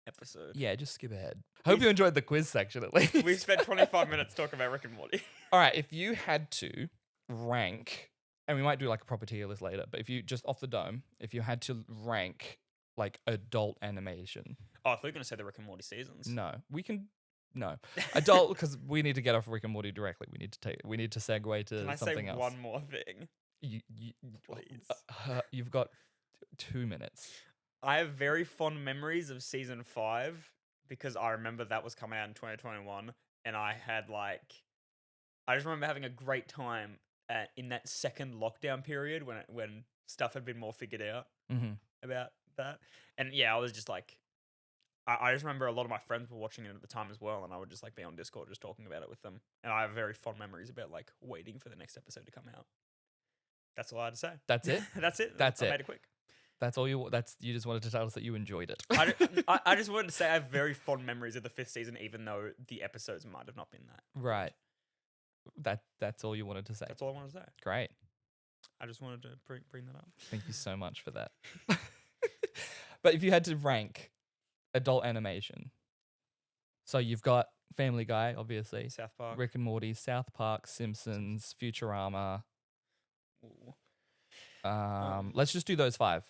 episode. Yeah, just skip ahead. Hope you enjoyed the quiz section at least. We've spent 25 minutes talking about Rick and Morty. All right, if you had to rank, and we might do like a proper tier list later, but if you just off the dome, if you had to rank like adult animation, Oh, I thought you were gonna say the Rick and Morty seasons. no, we can no adult because we need to get off Rick and Morty directly. We need to segue to Can I something say else. one more thing? You, Please. you've got 2 minutes. I have very fond memories of season 5 because I remember that was coming out in 2021, and I just remember having a great time in that second lockdown period when stuff had been more figured out Mm-hmm. about that. And yeah, I was just like, I just remember a lot of my friends were watching it at the time as well, and I would just like be on Discord just talking about it with them. And I have very fond memories about like waiting for the next episode to come out. That's all I had to say. That's it? That's it. That's I it. made it quick. That's all you. You just wanted to tell us that you enjoyed it. I just wanted to say I have very fond memories of the 5th season, even though the episodes might have not been that. Right. That's all you wanted to say. That's all I wanted to say. Great. I just wanted to bring that up. Thank you so much for that. But if you had to rank adult animation, so you've got Family Guy, obviously, South Park. Rick and Morty, South Park, Simpsons, Futurama. Ooh. Let's just do those 5.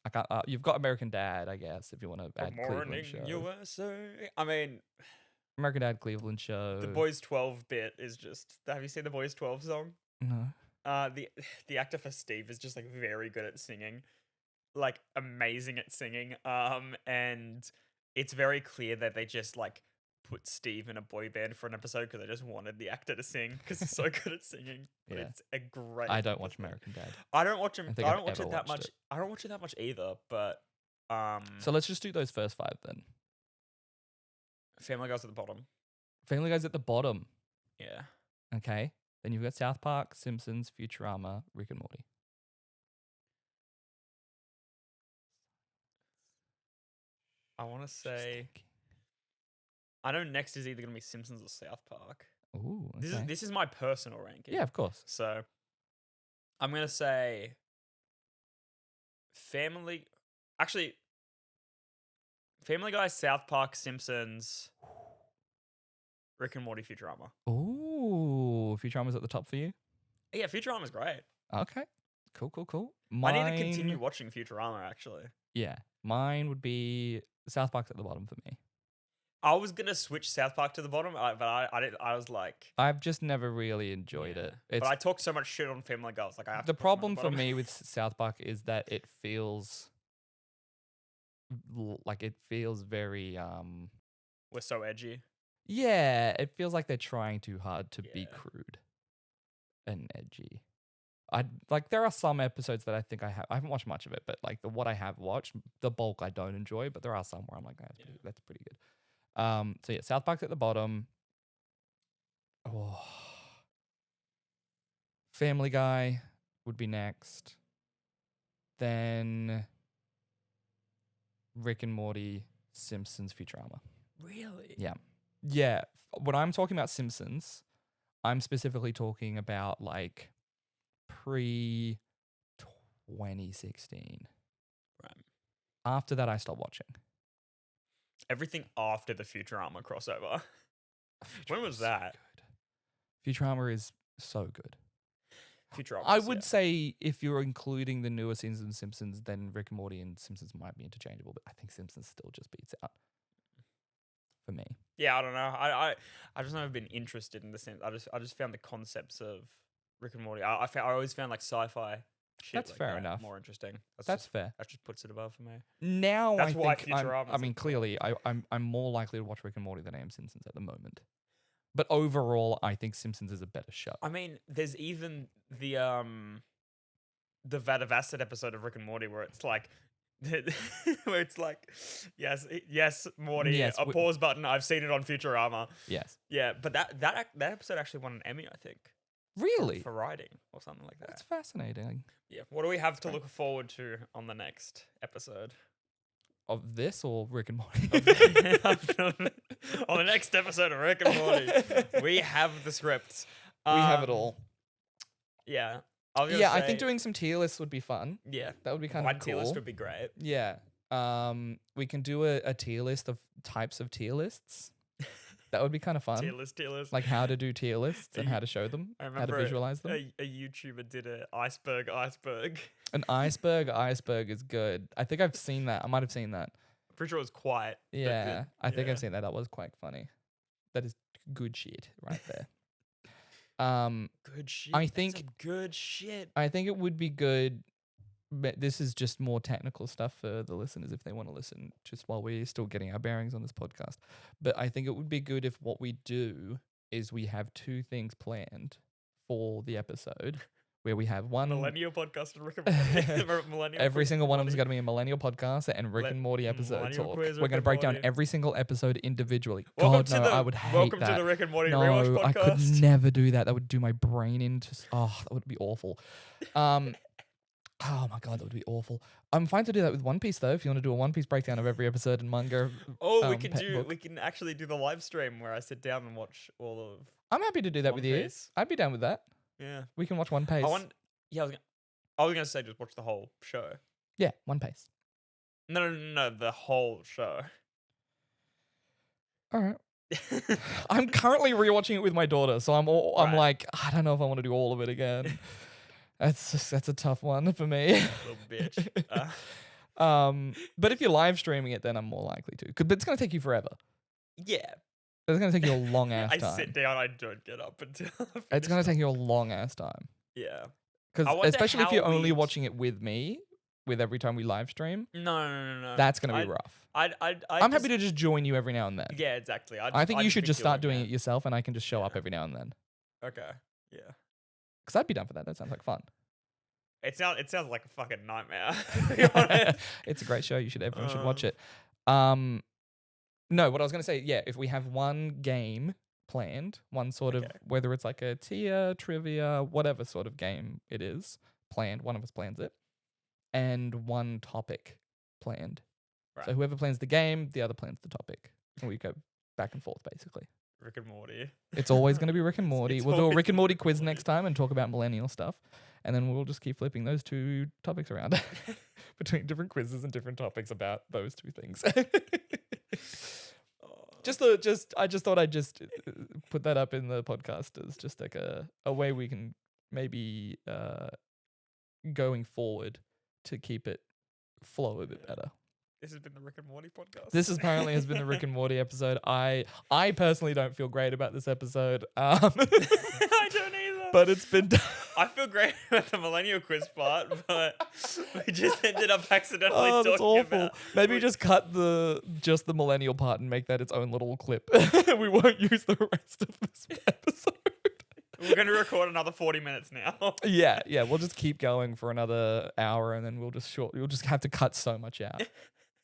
I can't. You've got American Dad, I guess, if you want to add Good morning, Cleveland Show. USA. I mean, American Dad, Cleveland Show. the Boys 12 bit is just. Have you seen the Boys 12 song? No. The actor for Steve is just like very good at singing, like amazing at singing. And it's very clear that they just like put Steve in a boy band for an episode because they just wanted the actor to sing because he's so good at singing. But Yeah. it's a great. I don't watch episode. American Dad. I don't watch him. I think I I've don't watch ever it that watched much. it. I don't watch it that much either. But So let's just do those first 5 then. Family Guy's at the bottom. Family Guy's at the bottom. Yeah. Okay. Then you've got South Park, Simpsons, Futurama, Rick and Morty. I want to Just say. thinking. I know next is either gonna be Simpsons or South Park. Ooh, okay. This is my personal ranking. Yeah, of course. So I'm gonna say Family. Actually, Family Guy, South Park, Simpsons, Rick and Morty, Futurama. Ooh, Futurama's at the top for you? Yeah, Futurama's great. Okay. Cool. I need to continue watching Futurama. Actually, Yeah. Mine would be South Park's at the bottom for me. I was gonna switch South Park to the bottom, but I didn't. I was like, I've just never really enjoyed it. But It's I talk so much shit on Family Guy. I was like, I have the to put them at problem for bottom. me with South Park is that it feels very We're so edgy. yeah, it feels like they're trying too hard to be Yeah. crude and edgy. There are some episodes that I think I haven't watched much of it, but like what I have watched, the bulk I don't enjoy, but there are some where I'm like, that's pretty good. So yeah, South Park's at the bottom. Oh. Family Guy would be next. Then Rick and Morty, Simpsons, Futurama. Really? Yeah. Yeah. When I'm talking about Simpsons, I'm specifically talking about like pre 2016. Right. After that, I stopped watching. Everything after the Futurama crossover. When was Futurama's so that? good. Futurama is so good. Futurama. I would say if you're including the newer seasons of Simpsons, then Rick and Morty and Simpsons might be interchangeable, but I think Simpsons still just beats out for me. Yeah, I don't know. I just never been interested in the sense. I just found the concepts of Rick and Morty. I always found like sci-fi shit. That's like fair that enough. More interesting. That's just, fair. That just puts it above for me. Now That's I why think Futurama's I mean, like- clearly, I'm more likely to watch Rick and Morty than I am Simpsons at the moment. But overall, I think Simpsons is a better show. I mean, there's even the Vat of Acid episode of Rick and Morty where it's like. Where it's like, yes, Morty, Yes, a pause button. I've seen it on Futurama. Yes. Yeah, but that episode actually won an Emmy, I think. Really? For writing or something like that. That's fascinating. Yeah. What do we have to look forward to on the next episode? Of this or Rick and Morty? On the next episode of Rick and Morty, we have the script. We have it all. Yeah. I think doing some tier lists would be fun. Yeah. That would be kind One of tier cool. list would be great. Yeah. We can do a tier list of types of tier lists. That would be kind of fun. Tier list. Like how to do tier lists and how to show them, I how to remember visualize them. a YouTuber did an iceberg. An iceberg is good. I think I've seen that. I might have seen that. Pretty sure it was quiet. but Yeah, good. I think Yeah. I've seen that. That was quite funny. That is good shit right there. Good shit. I That's think- some good shit. I think it would be good. But this is just more technical stuff for the listeners if they want to listen, just while we're still getting our bearings on this podcast. But I think it would be good if what we do is we have two things planned for the episode, where we have one. Millennial podcast and Rick and Morty. Millennial Every Quiz single one of them is Morty. going to be a millennial podcast and Rick and Morty episode Millennial talk. Quiz, We're Rick going to and break down Morty. every single episode individually. Welcome God, to no, the I would hate welcome that. to the Rick and Morty rewatch No, podcast. I could never do that. That would do my brain into. That would be awful. Oh my god, that would be awful. I'm fine to do that with One Piece though. If you want to do a One Piece breakdown of every episode in manga, we book. can actually do the live stream where I sit down and watch all of. I'm happy to do that One with you. Piece. I'd be down with that. Yeah. We can watch One Piece. I was gonna say just watch the whole show. Yeah, One Piece. No, the whole show. All right. I'm currently rewatching it with my daughter, so I'm Right. like, I don't know if I want to do all of it again. That's a tough one for me. Little bitch. But if you're live streaming it, then I'm more likely to. But it's gonna take you forever. Yeah. It's gonna take you a long ass I time. sit down. I don't get up until. It's gonna take you a long ass time. Yeah. Because I wonder especially if how you're only we'd- watching it with me, with every time we live stream, No. that's gonna be rough. I'm happy to just join you every now and then. Yeah, exactly. I think you should be just start doing that. it yourself, and I can just show up Yeah. every now and then. Okay. Yeah. Because I'd be down for that. That sounds like fun. It sounds like a fucking nightmare. To be honest. It's a great show. Everyone should watch Um, it. No, what I was gonna say, yeah, if we have one game planned, one sort of Okay. whether it's like a tier, trivia, whatever sort of game it is planned, one of us plans it, and one topic planned. So Right. whoever plans the game, the other plans the topic, and we go back and forth basically. Rick and Morty. It's always going to be Rick and Morty. It's We'll do a always Rick and Morty quiz Morty. next time and talk about millennial stuff. And then we'll just keep flipping those two topics around between different quizzes and different topics about those two things. I just thought I'd just put that up in the podcast as just like a way we can maybe going forward to keep it flow a bit better. This has been the Rick and Morty podcast. This apparently has been the Rick and Morty episode. I personally don't feel great about this episode. I don't either. But it's been done. I feel great about the Millennial Quiz part, but we just ended up accidentally Oh, that's talking awful. about. Maybe just cut the millennial part and make that its own little clip. We won't use the rest of this episode. We're going to record another 40 minutes now. Yeah, we'll just keep going for another hour and then we'll just have to cut so much out.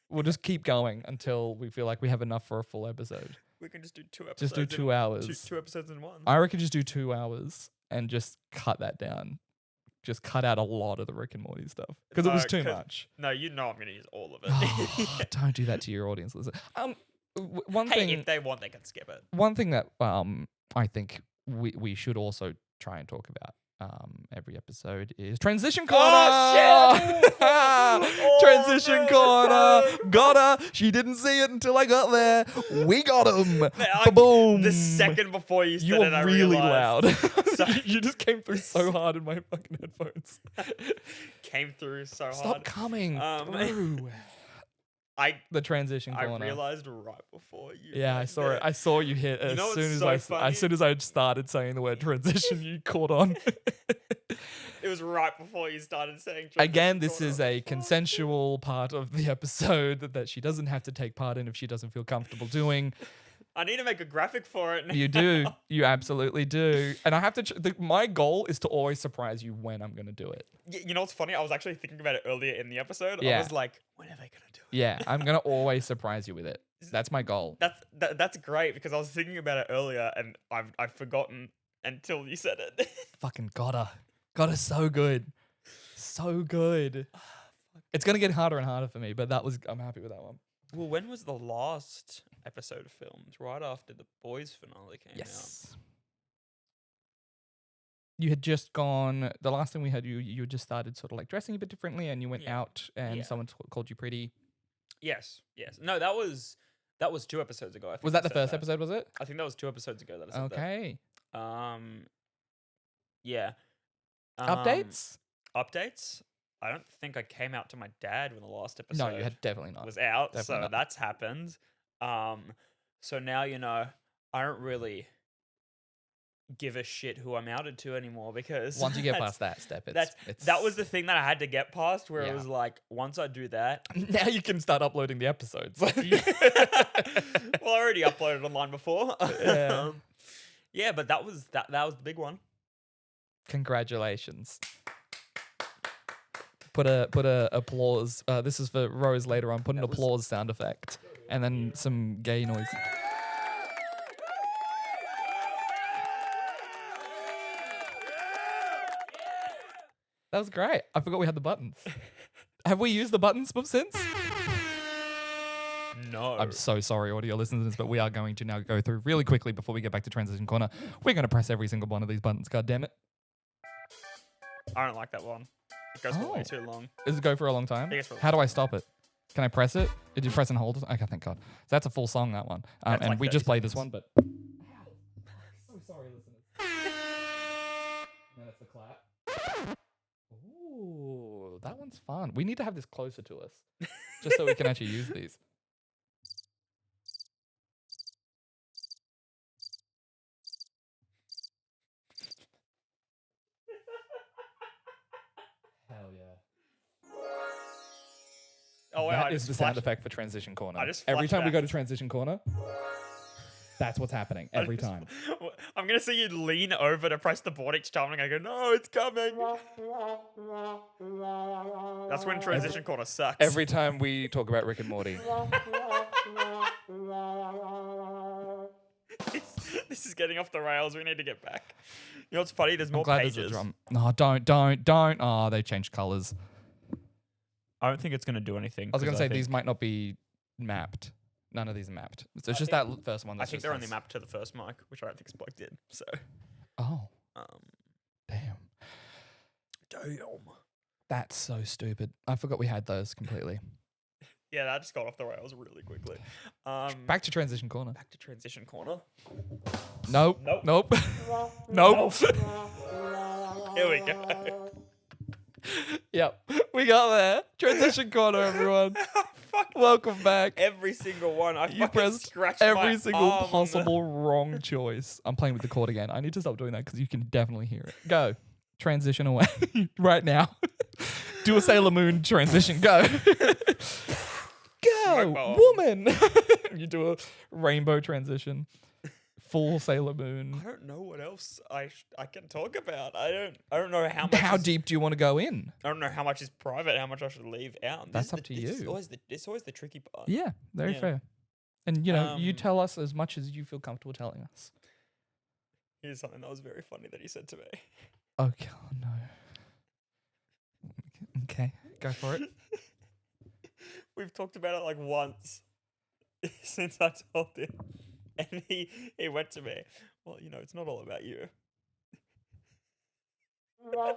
We'll just keep going until we feel like we have enough for a full episode. We can just do 2 episodes. Just do 2 hours. Two episodes in one. I reckon just do 2 hours and just cut that down. Just cut out a lot of the Rick and Morty stuff because it was too 'cause- much. No, you know I'm going to use all of it. Don't do that to your audience. Listen. One Hey, thing. if they want, they can skip it. One thing that I think we should also try and talk about every episode is Transition Corner. Oh, shit! Transition Oh, Corner. no. Got her. She didn't see it until I got there. We got him. I- Boom. The second before you said You it, I were really realized. loud. So- You just came through so hard in my fucking headphones. Came through so hard. Stop coming through. I The transition I corner. realized right before you. Yeah, I went saw there. it. I saw you hit as know what's soon as so as funny? soon as I started saying the word transition. You caught on. It was right before you started saying. Again, this transition is corner. a consensual part of the episode that she doesn't have to take part in if she doesn't feel comfortable doing. I need to make a graphic for it. You do. You absolutely do. And I have to. My goal is to always surprise you when I'm going to do it. You know what's funny? I was actually thinking about it earlier in the episode. Yeah. I was like, when are they gonna do it? Yeah, I'm going to always surprise you with it. That's my goal. That's great because I was thinking about it earlier and I've forgotten until you said it. Fucking got her. Got her so good. So good. It's going to get harder and harder for me, but I'm happy with that one. Well, when was the last episode filmed? Right after the boys finale came out. Yes. You had just gone. The last thing we had, you had just started sort of like dressing a bit differently, and you went Yeah. out, and Yeah. someone called you pretty. Yes. No, that was 2 episodes ago. I think Was I that the said first episode? Was it? I think that was 2 episodes ago that I said Okay. that. Yeah. Updates? Updates? I don't think I came out to my dad when the last episode No, you had definitely not. was out, Definitely so not. that's happened. So now I don't really give a shit who I'm outed to anymore because Once you get that's- past that step, that was the thing that I had to get past where Yeah. it was like once I do that. Now you can start uploading the episodes. Well, I already uploaded online before. Yeah. Yeah, but that was the big one. Congratulations. Put a applause. This is for Rose later on. Put an applause sound effect and then some gay noise. That was great. I forgot we had the buttons. Have we used the buttons since? No. I'm so sorry, audio listeners, but we are going to now go through really quickly before we get back to Transition Corner. We're going to press every single one of these buttons. God damn it. I don't like that one. It goes for way Oh. too long. Does it go for a long time? It goes for a How do I stop it? Can I press it? Did you press and hold? Okay, thank God. So that's a full song, that one. That's And like we 30 just played this seconds. one, but... So sorry, listeners. And then it's the clap. Ooh, that one's fun. We need to have this closer to us, just so we can actually use these. Hell yeah. Oh, wait, That I is just the sound flashed- effect for Transition Corner. I just Every time we go to flashbacked. Transition Corner, that's what's happening I every just- time. I'm gonna see you lean over to press the board each time, and I go, "No, it's coming." That's when transition corner sucks. Every time we talk about Rick and Morty. This is getting off the rails. We need to get back. You know what's funny? There's I'm more glad pages. there's a drum. No, don't. Oh, they changed colors. I don't think it's gonna do anything. I was going to 'cause say think- these might not be mapped. None of these are mapped. So it's I just think- that first one. I That's think just they're only has- mapped to the first mic, which I don't think is plugged in. So, Oh, um, damn. damn. That's so stupid. I forgot we had those completely. Yeah, that just got off the rails really quickly. Back to Transition Corner. Back to transition corner. Nope. Nope. Nope. Nope. Here we go. Yep. We got there. Transition Corner, everyone. Fuck. Welcome back. Every single one. I You fucking pressed scratched every my single arm on the- possible wrong choice. I'm playing with the chord again. I need to stop doing that because you can definitely hear it. Go. Transition away right now. Do a Sailor Moon transition. Go. Go, Smoke bomb. woman. You do a rainbow transition. Full Sailor Moon. I don't know what else I can talk about. I don't know how much. How is, deep do you want to go in? I don't know how much is private. How much I should leave out. That's This is up to this is you. It's always the tricky part. Yeah, very Yeah. fair. And you know, you Um, tell us as much as you feel comfortable telling us. Here's something that was very funny that he said to me. Okay, oh no. Okay, go for it. We've talked about it like once since I told him, and he went to me. Well, you know, it's not all about you. Because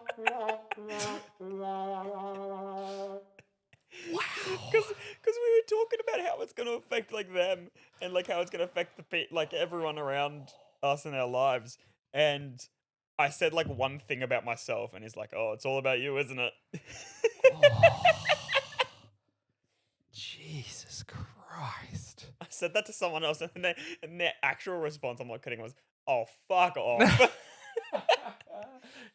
we were talking about how it's going to affect like them and like how it's going to affect like everyone around us in our lives, and I said like one thing about myself, and he's like, "Oh, it's all about you, isn't it?" Jesus Christ. I said that to someone else, and their actual response, I'm not kidding, was, "Oh, fuck off."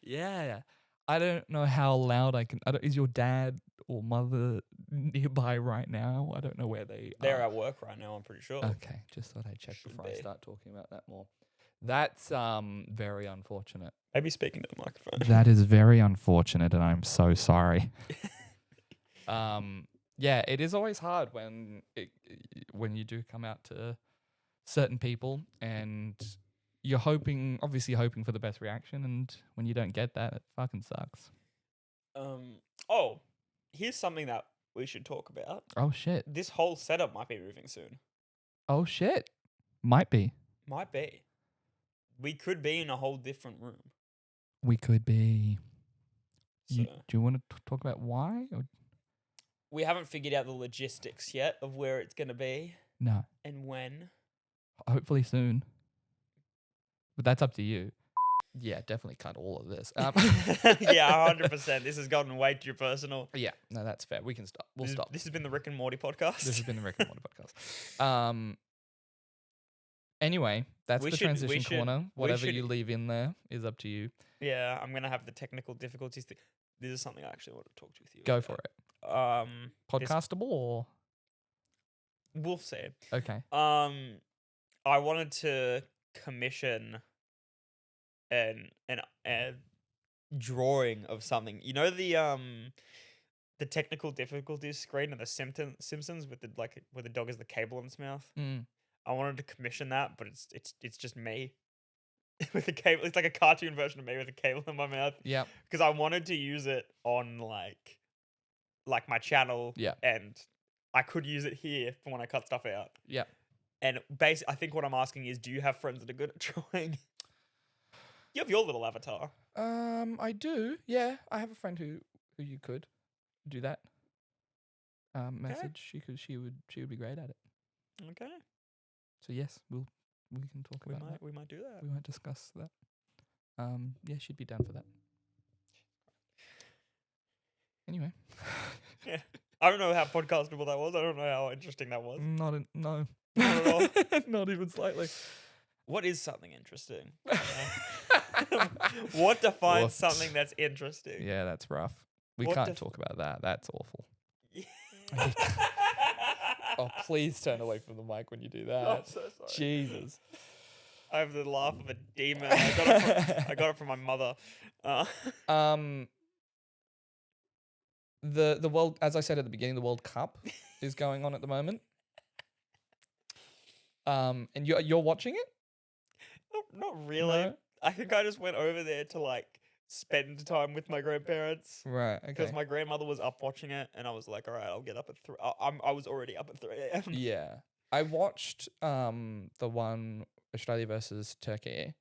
Yeah. I don't know how loud I can. Is your dad or mother nearby right now? I don't know where they They're are. at work right now, I'm pretty sure. Okay, just thought I'd check Should before I be. start talking about that more. That's very unfortunate. Maybe speaking to the microphone. That is very unfortunate, and I'm so sorry. Yeah, it is always hard when you do come out to certain people, and you're obviously hoping for the best reaction, and when you don't get that, it fucking sucks. Oh, here's something that we should talk about. Oh shit. This whole setup might be moving soon. Oh shit. Might be. Might be. We could be in a whole different room. We could be. So Do you want to talk about why? Or we haven't figured out the logistics yet of where it's going to be no. and when. Hopefully soon. But that's up to you. Yeah, definitely cut all of this. Yeah, 100%. This has gotten way too personal. Yeah, no, that's fair. We can stop. We'll stop. This has been the Rick and Morty podcast. This has been the Rick and Morty podcast. Anyway, that's the transition corner. Whatever you leave in there is up to you. Yeah, I'm going to have the technical difficulties. This is something I actually want to talk to with you Go about. for it. Podcastable or? We'll see. Okay. I wanted to commission a drawing of something. You know the technical difficulties screen of the Simpsons with where the dog has the cable in its mouth. I wanted to commission that, but it's just me with a cable. It's like a cartoon version of me with a cable in my mouth. Yeah. Because I wanted to use it on like my channel. Yeah. And I could use it here for when I cut stuff out. Yeah. And basically, I think what I'm asking is, do you have friends that are good at drawing? You have your little avatar. I do. Yeah, I have a friend who you could do that. Message. She would be great at it. Okay. So yes, we can talk about that. We might do that. We might discuss that. Yeah, she'd be down for that. Anyway. Yeah. I don't know how podcastable that was. I don't know how interesting that was. No. Not at all. Not even slightly. What is something interesting? What defines What? something that's interesting? Yeah, that's rough. We What can't talk about that. That's awful. Oh, Oh, please turn away from the mic when you do that. I'm so sorry. Jesus. I have the laugh of a demon. I got it from my mother. The world, as I said at the beginning, the World Cup is going on at the moment. And you're watching it? Not really. No? I think I just went over there to like spend time with my grandparents. Right. Okay. Because my grandmother was up watching it, and I was like, "All right, I'll get up at 3." I was already up at 3 a.m. Yeah, I watched the one Australia versus Turkey.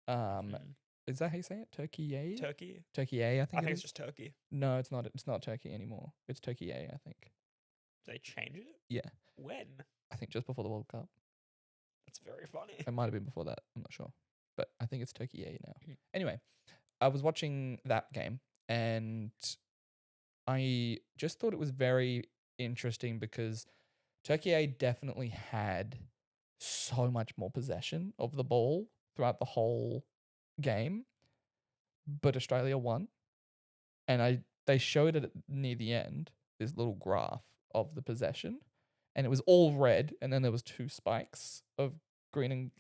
Is that how you say it? Turkey? Turkey. Turkey A, I think. I think it it's is. just Turkey. No, it's not. It's not Turkey anymore. It's Turkey A, I think. They change it. Yeah, When? I think just before the World Cup. That's very funny. It might have been before that. I'm not sure, but I think it's Turkey A now. Mm. Anyway, I was watching that game, and I just thought it was very interesting because Turkey A definitely had so much more possession of the ball throughout the whole game, but Australia won. And they showed it near the end, this little graph of the possession, and it was all red, and then there was 2 spikes of green,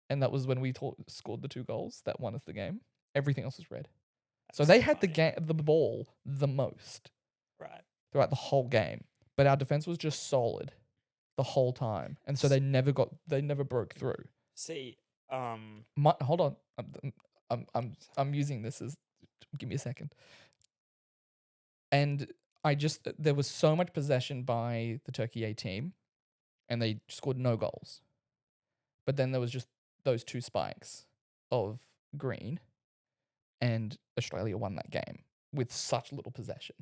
and that was when we scored the 2 goals that won us the game. Everything else was red. So they had the ball the most Right. throughout the whole game, but our defense was just solid the whole time, and so they never broke through. See, Hold on, I'm using this as. Give me a second. And there was so much possession by the Turkey A team, and they scored no goals. But then there was just those 2 spikes of green, and Australia won that game with such little possession.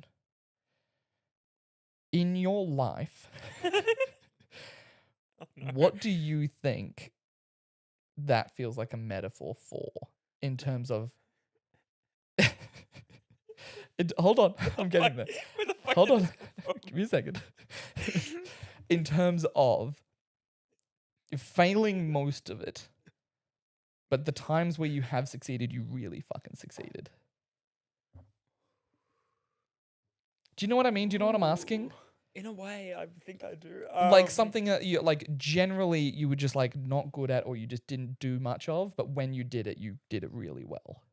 In your life, Oh, no. what do you think that feels like a metaphor for in terms of hold on, I'm getting there. Where the fuck Hold did on. this come from? Give me a second. In terms of failing most of it, but the times where you have succeeded, you really fucking succeeded. Do you know what I mean? Do you know what I'm asking? Ooh, in a way, I think I do. Like something that you like generally you were just like not good at or you just didn't do much of, but when you did it really well.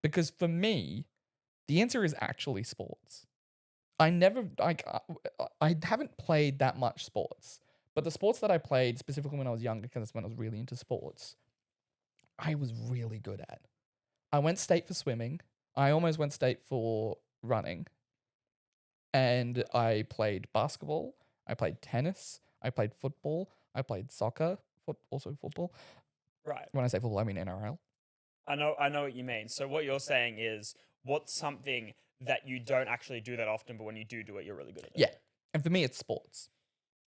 Because for me, the answer is actually sports. I never like I haven't played that much sports, but the sports that I played specifically when I was younger, because that's when I was really into sports, I was really good at. I went state for swimming. I almost went state for running. And I played basketball. I played tennis. I played football. I played soccer. Also football. Right. When I say football, I mean NRL. I know what you mean. So what you're saying is, what's something that you don't actually do that often, but when you do it, you're really good at it? Yeah. And for me, it's sports.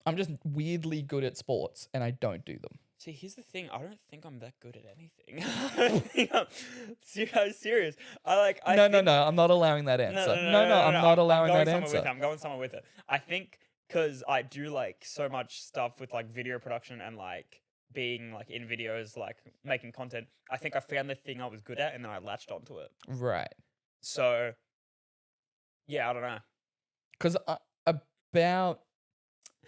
I'm just weirdly good at sports, and I don't do them. See, here's the thing. I don't think I'm that good at anything. I don't think I'm serious. No, I'm not allowing that answer. No, I'm not allowing that answer. I'm going somewhere with it. I think because I do like so much stuff with like video production and like being like in videos, like making content. I think I found the thing I was good at, and then I latched onto it. Right. So, yeah, I don't know. Because about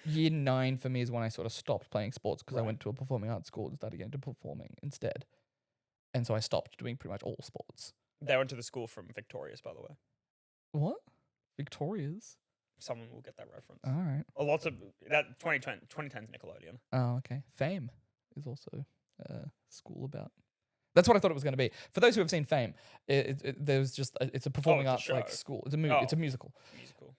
year 9 for me is when I sort of stopped playing sports because I Right. went to a performing arts school and started getting into performing instead. And so I stopped doing pretty much all sports. They went to the school from Victorious, by the way. What? Victoria's? Someone will get that reference. All right. Lots of that 2010's Nickelodeon. Oh, okay. Fame is also a school about. That's what I thought it was going to be. For those who have seen Fame, there's just it's a performing it's a arts like show. school. It's a movie. It's a musical. Musical.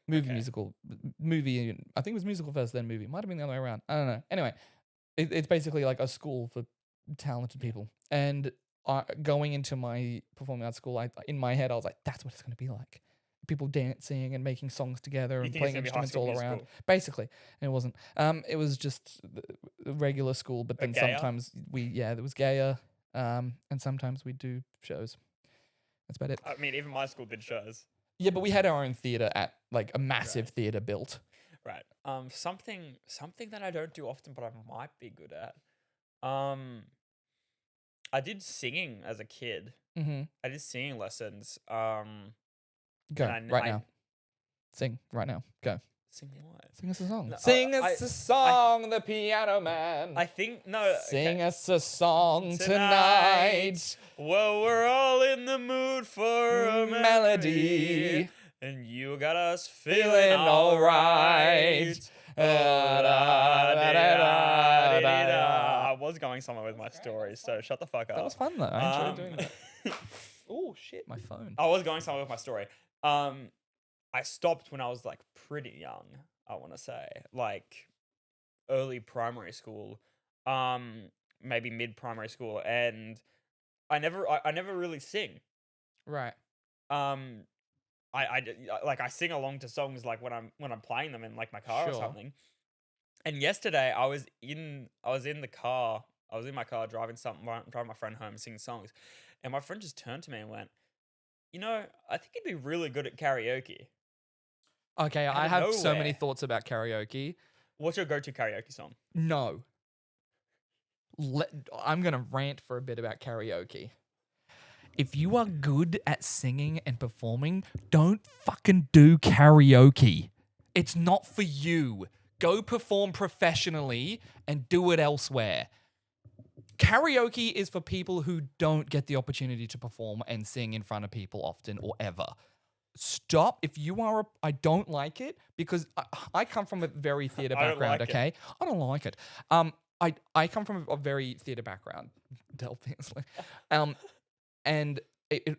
Okay. Movie. I think it was musical first, then movie. Might have been the other way around. I don't know. Anyway, it's basically like a school for talented people. And going into my performing arts school, in my head, I was like, that's what it's going to be like. People dancing and making songs together and think it's playing gonna be High instruments School all around. Musical? Basically, and it wasn't. It was just a regular school, but then gayer? sometimes it was gayer. And sometimes we do shows. That's about it. I mean, even my school did shows. Yeah, but we had our own theater at like a massive theater built. Right. Something that I don't do often, but I might be good at. I did singing as a kid. Mm-hmm. I did singing lessons. Go And right I- now. Sing right now. Go. Sing what? Sing us a song. No, Sing I- us a song, the piano man. I think no. Sing okay. us a song tonight. Well, we're all in the mood for a melody, Melody. and you got us Feeling feeling all alright. right. I was going somewhere with my story, so shut the fuck up. That was fun though. I enjoyed doing Um, that. Oh shit, my phone. I was going somewhere with my story. I stopped when I was like pretty young, I want to say, like early primary school, maybe mid primary school, and I never really sing. Right. I sing along to songs like when I'm playing them in like my car or Sure. something. And yesterday I was in the car. I was in my car driving my friend home singing songs, and my friend just turned to me and went, "You know, I think you'd be really good at karaoke." Okay, Out I of have so many nowhere. thoughts about karaoke. What's your go-to karaoke song? No. I'm going to rant for a bit about karaoke. If you are good at singing and performing, don't fucking do karaoke. It's not for you. Go perform professionally and do it elsewhere. Karaoke is for people who don't get the opportunity to perform and sing in front of people often or ever. Stop. If you are I don't like it because I come from a very theater I don't background, like it. okay? I don't like it. I come from a very theater background, obviously. And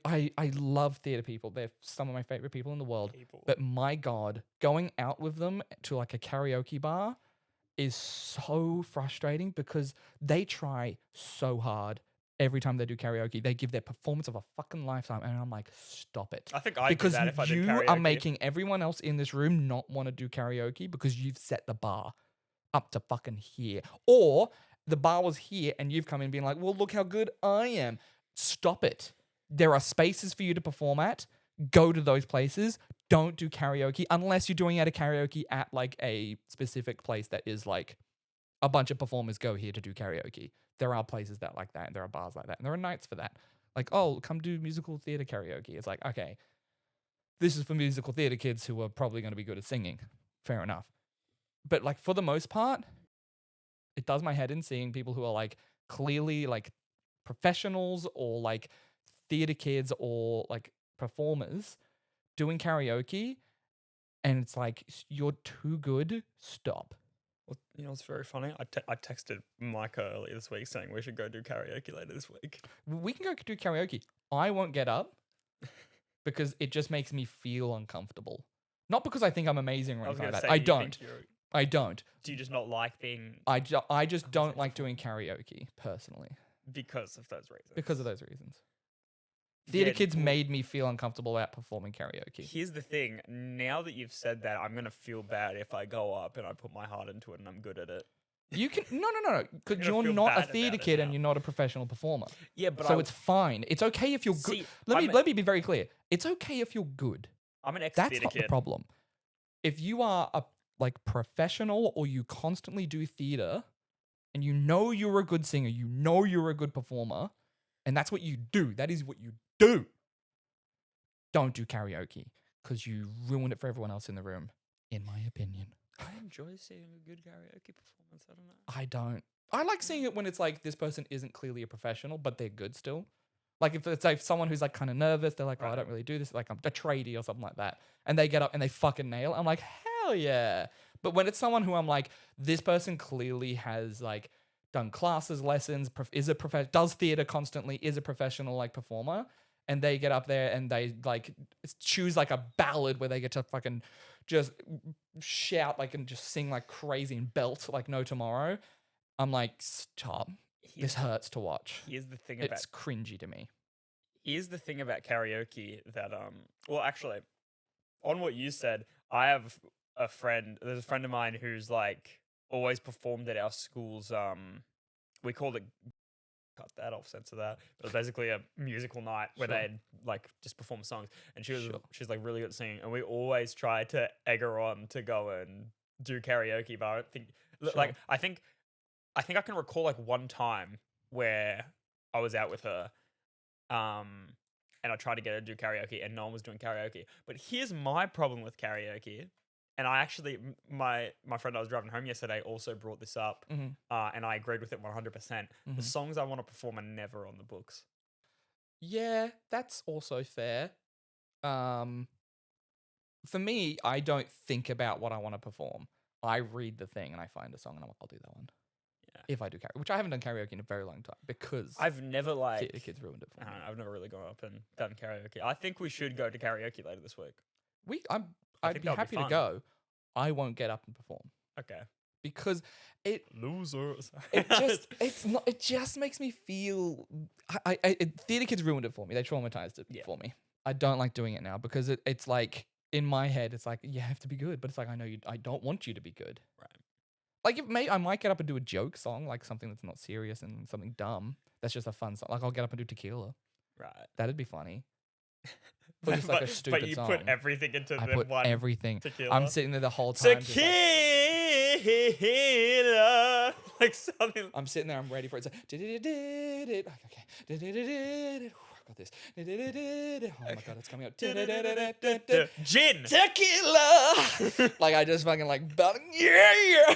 I love theater people. They're some of my favorite people in the world. But my God, going out with them to like a karaoke bar is so frustrating because they try so hard every time they do karaoke. They give their performance of a fucking lifetime, and I'm like, stop it. I think I'd Because do that if I did you karaoke. are making everyone else in this room not want to do karaoke because you've set the bar up to fucking here. Or the bar was here and you've come in being like, well, look how good I am. Stop it. There are spaces for you to perform at. Go to those places. Don't do karaoke unless you're doing it at a karaoke at like a specific place that is like a bunch of performers go here to do karaoke. There are places that like that, and there are bars like that, and there are nights for that. Like, oh, come do musical theater karaoke. It's like, okay, this is for musical theater kids who are probably going to be good at singing. Fair enough. But like for the most part, it does my head in seeing people who are like clearly like professionals or like theater kids or like performers doing karaoke, and it's like, you're too good. Stop. Well, you know, it's very funny. I texted Micah earlier this week saying we should go do karaoke later this week. We can go do karaoke. I won't get up because it just makes me feel uncomfortable. Not because I think I'm amazing or I was anything going like to that. say, I do you don't. think you're- I don't. Do you just not like being I just don't like doing karaoke personally because of those reasons? because of those reasons. Theater Yeah, kids well, made me feel uncomfortable about performing karaoke. Here's the thing. Now that you've said that, I'm going to feel bad if I go up and I put my heart into it and I'm good at it. You can no, because gonna you're feel not a bad theater about it kid and now. you're not a professional performer. Yeah, but So it's fine. It's okay if you're good. See, Let me be very clear. It's okay if you're good. I'm an That's ex-theater not the kid. problem. If you are a like professional or you constantly do theater and you know you're a good singer, you know you're a good performer, and that's what you do. That is what you do. Don't do karaoke because you ruin it for everyone else in the room, in my opinion. I enjoy seeing a good karaoke performance. I don't know. I don't. I like seeing it when it's like this person isn't clearly a professional, but they're good still. Like if it's like someone who's like kind of nervous, they're like, oh, I Right. don't really do this. Like I'm a tradie or something like that. And they get up and they fucking nail it. I'm like, hell yeah. But when it's someone who I'm like, this person clearly has like done classes, lessons, is a does theater constantly, is a professional like performer, and they get up there and they like choose like a ballad where they get to fucking just shout like and just sing like crazy and belt like no tomorrow. I'm like, stop. This hurts to watch. Here's the thing about It's cringy to me. here's the thing about karaoke that well, actually, on what you said, I have a friend. There's a friend of mine who's like always performed at our school's we called it, cut that off, censor that. It was basically a musical night where Sure. they'd like just perform songs, and Sure. she's like really good at singing, and we always try to egg her on to go and do karaoke. But I don't think like Sure. I think I can recall like one time where I was out with her, and I tried to get her to do karaoke, and no one was doing karaoke. But here's my problem with karaoke, and I actually my friend I was driving home yesterday also brought this up, Mhm. and I agreed with it 100%. Mhm. The songs I want to perform are never on the books. Yeah, that's also fair. For me, I don't think about what I want to perform. I read the thing and I find a song and I'm like, I'll do that one. Yeah. If I do karaoke, which I haven't done karaoke in a very long time because I've never like theater kids ruined it for I me. don't know, I've never really gone up and done karaoke. I think we should go to karaoke later this week. I'd think be that'll be happy to fun. go. I won't get up and perform Okay. because it Losers. it just makes me feel theater kids ruined it for me. They traumatized it Yeah. for me. I don't like doing it now because it's like in my head it's like you have to be good, but it's like I don't want you to be good. Right. Like I might get up and do a joke song, like something that's not serious and something dumb. That's just a fun song. Like I'll get up and do Tequila. Right. That'd be funny. Or just like a stupid but you song. put everything into I the put one everything. tequila. I'm sitting there the whole time. just like- Tequila. Like something. I'm sitting there. I'm ready for it. It's like, okay. I got this. Oh my god, it's coming out. Gin. Tequila. Like I just fucking like belting. Yeah.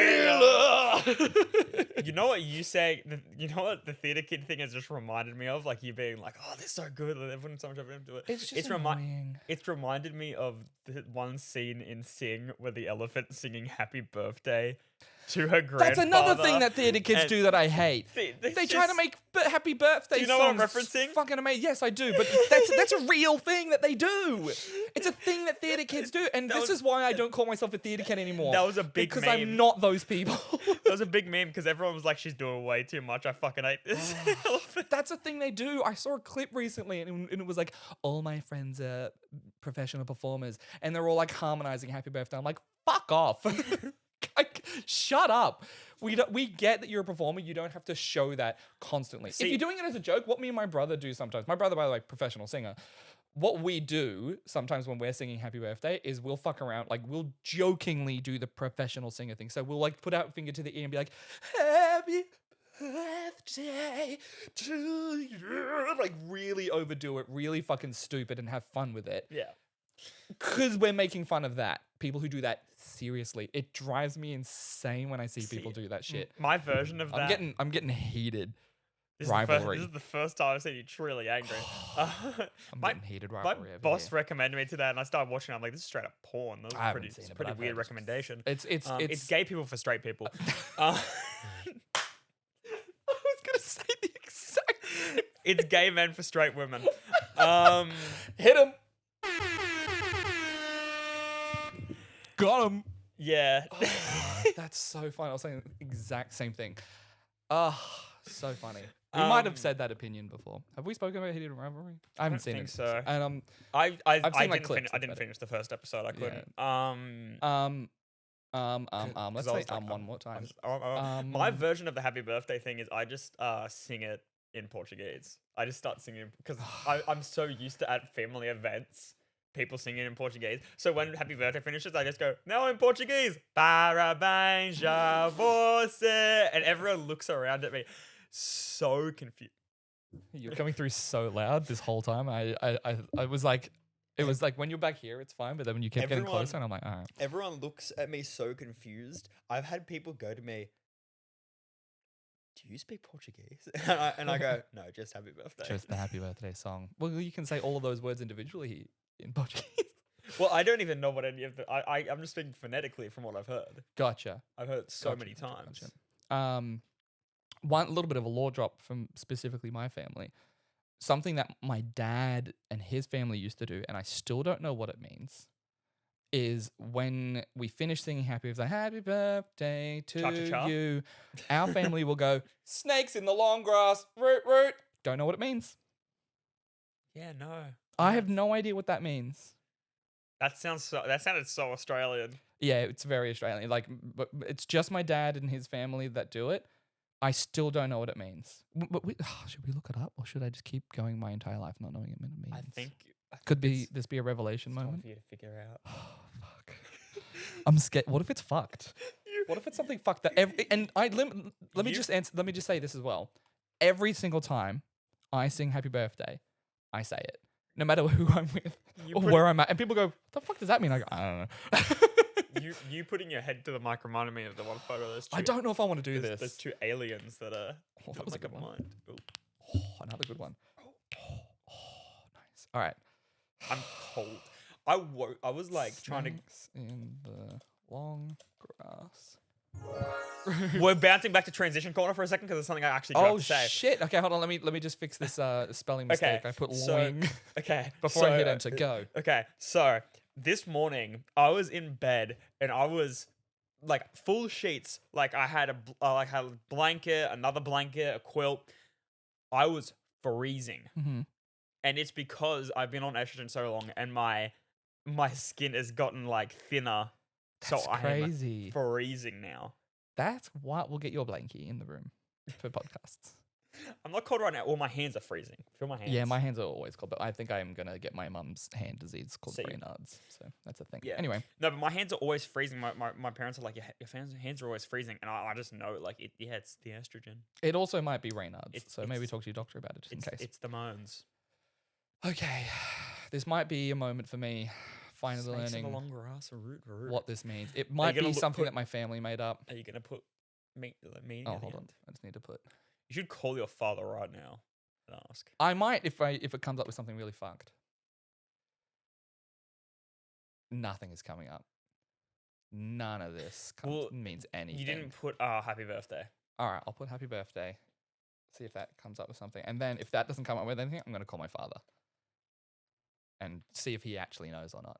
Tequila. You know what you say? You know what the theater kid thing has just reminded me of? Like you being like, "Oh, they're so good." Like, everyone so much of them do it. It's just It's annoying. It's reminded me of the one scene in Sing where the elephant singing "Happy Birthday" to her grandfather. That's another thing that theatre kids and do that I hate. They They try to make happy birthday Do you know what I'm songs referencing? fucking amazing. Yes, I do. But that's a real thing that they do. It's a thing that theatre kids do. And this is why I don't call myself a theatre kid anymore. That was a big because meme. I'm not those people. That was a big meme because everyone was like, she's doing way too much. I fucking hate this. That's a thing they do. I saw a clip recently and it was like, all my friends are professional performers and they're all like harmonizing happy birthday. I'm like, fuck off. Like, shut up. We get that you're a performer. You don't have to show that constantly. If you're doing it as a joke, what me and my brother do sometimes, my brother, by the way, professional singer, what we do sometimes when we're singing happy birthday is we'll fuck around, like we'll jokingly do the professional singer thing. So we'll like put our finger to the ear and be like, happy birthday to you. Like really overdo it, really fucking stupid and have fun with it. Yeah. Because we're making fun of that. People who do that seriously. It drives me insane when I see people do that shit. My version of that. I'm getting heated. This Rivalry. Is the first time I've seen you truly angry. I'm getting heated My rivalry over boss here. recommended me to that, and I started watching it. I'm like, this is straight up porn. That was I haven't pretty, seen it, but pretty I've weird heard it's- recommendation. It's gay people for straight people. I was gonna say the exact same. It's gay men for straight women. Hit him. Got him. Yeah. That's so funny. I was saying the exact same thing. So funny. We might have said that opinion before. Have we spoken about Heated Rivalry? I haven't seen think it. so. And I seen, like, didn't, clips I of didn't it. finish the first episode. I couldn't. Let's I say was like, one more time. My version of the happy birthday thing is I just sing it in Portuguese. I just start singing because I'm so used to at family events people singing in Portuguese. So when happy birthday finishes, I just go, now in Portuguese. Parabéns a você. And everyone looks around at me so confused. You're coming through so loud this whole time. I was like, it was like when you're back here, it's fine. But then when you kept getting Everyone- closer, and I'm like, all right. Everyone looks at me so confused. I've had people go to me, do you speak Portuguese? And I go, no, just happy birthday. Just the happy birthday song. Well, you can say all of those words individually in Portuguese. Well, I don't even know what any of the... I'm just speaking phonetically from what I've heard. Gotcha. I've heard it so Gotcha, many gotcha, times. gotcha. One little bit of a law drop from specifically my family. Something that my dad and his family used to do, and I still don't know what it means, is when we finish singing happy birthday to Cha-cha-cha? you, our family will go, snakes in the long grass, root, root. Don't know what it means. Yeah, no. I have no idea what that means. That sounded so Australian. Yeah, it's very Australian. Like, but it's just my dad and his family that do it. I still don't know what it means. But should we look it up, or should I just keep going my entire life not knowing what it means? I think could this be a revelation it's time moment? for you to figure out. Oh, fuck. I'm scared. What if it's fucked? What if it's something fucked that let me just say this as well. Every single time I sing happy birthday, I say it. No matter who I'm with or where I'm at. And people go, what the fuck does that mean? I go, I don't know. You putting your head to the mic reminded me of the one photo. There's two, I don't know if I want to do there's this. two aliens that are. Oh, that was a like good one. mind. Ooh. Oh, another good one. Oh, nice. All right. I'm cold. I was like trying to. Snakes in the long grass. We're bouncing back to transition corner for a second because it's something I actually do have Oh to say. shit! Okay, hold on. Let me just fix this spelling mistake. I put so- loing Okay. before I so- hit enter. Go. Okay, so this morning I was in bed and I was like full sheets. Like I had a blanket, another blanket, a quilt. I was freezing, Mm-hmm. and it's because I've been on estrogen so long, and my skin has gotten like thinner. That's so I am crazy. freezing now. That's what we'll get your blankie in the room for podcasts. I'm not cold right now. Well, my hands are freezing. Feel my hands. Yeah, my hands are always cold, but I think I'm gonna get my mum's hand disease called See. Raynaud's. So that's a thing. Yeah. Anyway, No, but my hands are always freezing. My parents are like, your hands are always freezing, and I just know like it's the estrogen. it also might be Raynaud's. It's- So maybe it's- talk to your doctor about it just in It's case. it's the moans. Okay, this might be a moment for me finally Snakes in the learning long grass, root. what this means. It might gonna be look- something put- that my family made up. Are you gonna put me? Oh, hold on. I just need to put. You should call your father right now and ask. I might if it comes up with something really fucked. Nothing is coming up. None of this Well, means anything. You didn't put happy birthday. All right, I'll put happy birthday. See if that comes up with something. And then if that doesn't come up with anything, I'm going to call my father and see if he actually knows or not.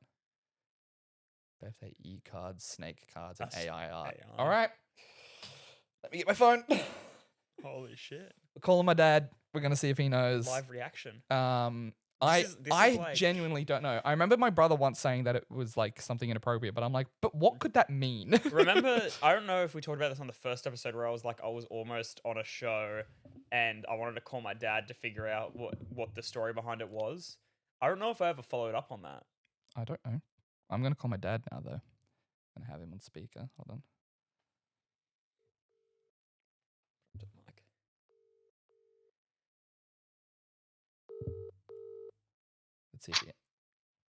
Birthday e-cards, snake cards, and That's AI art. AI. All right. Let me get my phone. Holy shit. We're calling my dad. We're going to see if he knows. Live reaction. I is like- genuinely don't know. I remember my brother once saying that it was like something inappropriate, but I'm like, but what could that mean? Remember, I don't know if we talked about this on the first episode where I was almost on a show and I wanted to call my dad to figure out what the story behind it was. I don't know if I ever followed up on that. I don't know. I'm going to call my dad now, though, and have him on speaker. Hold on. Let's see if he...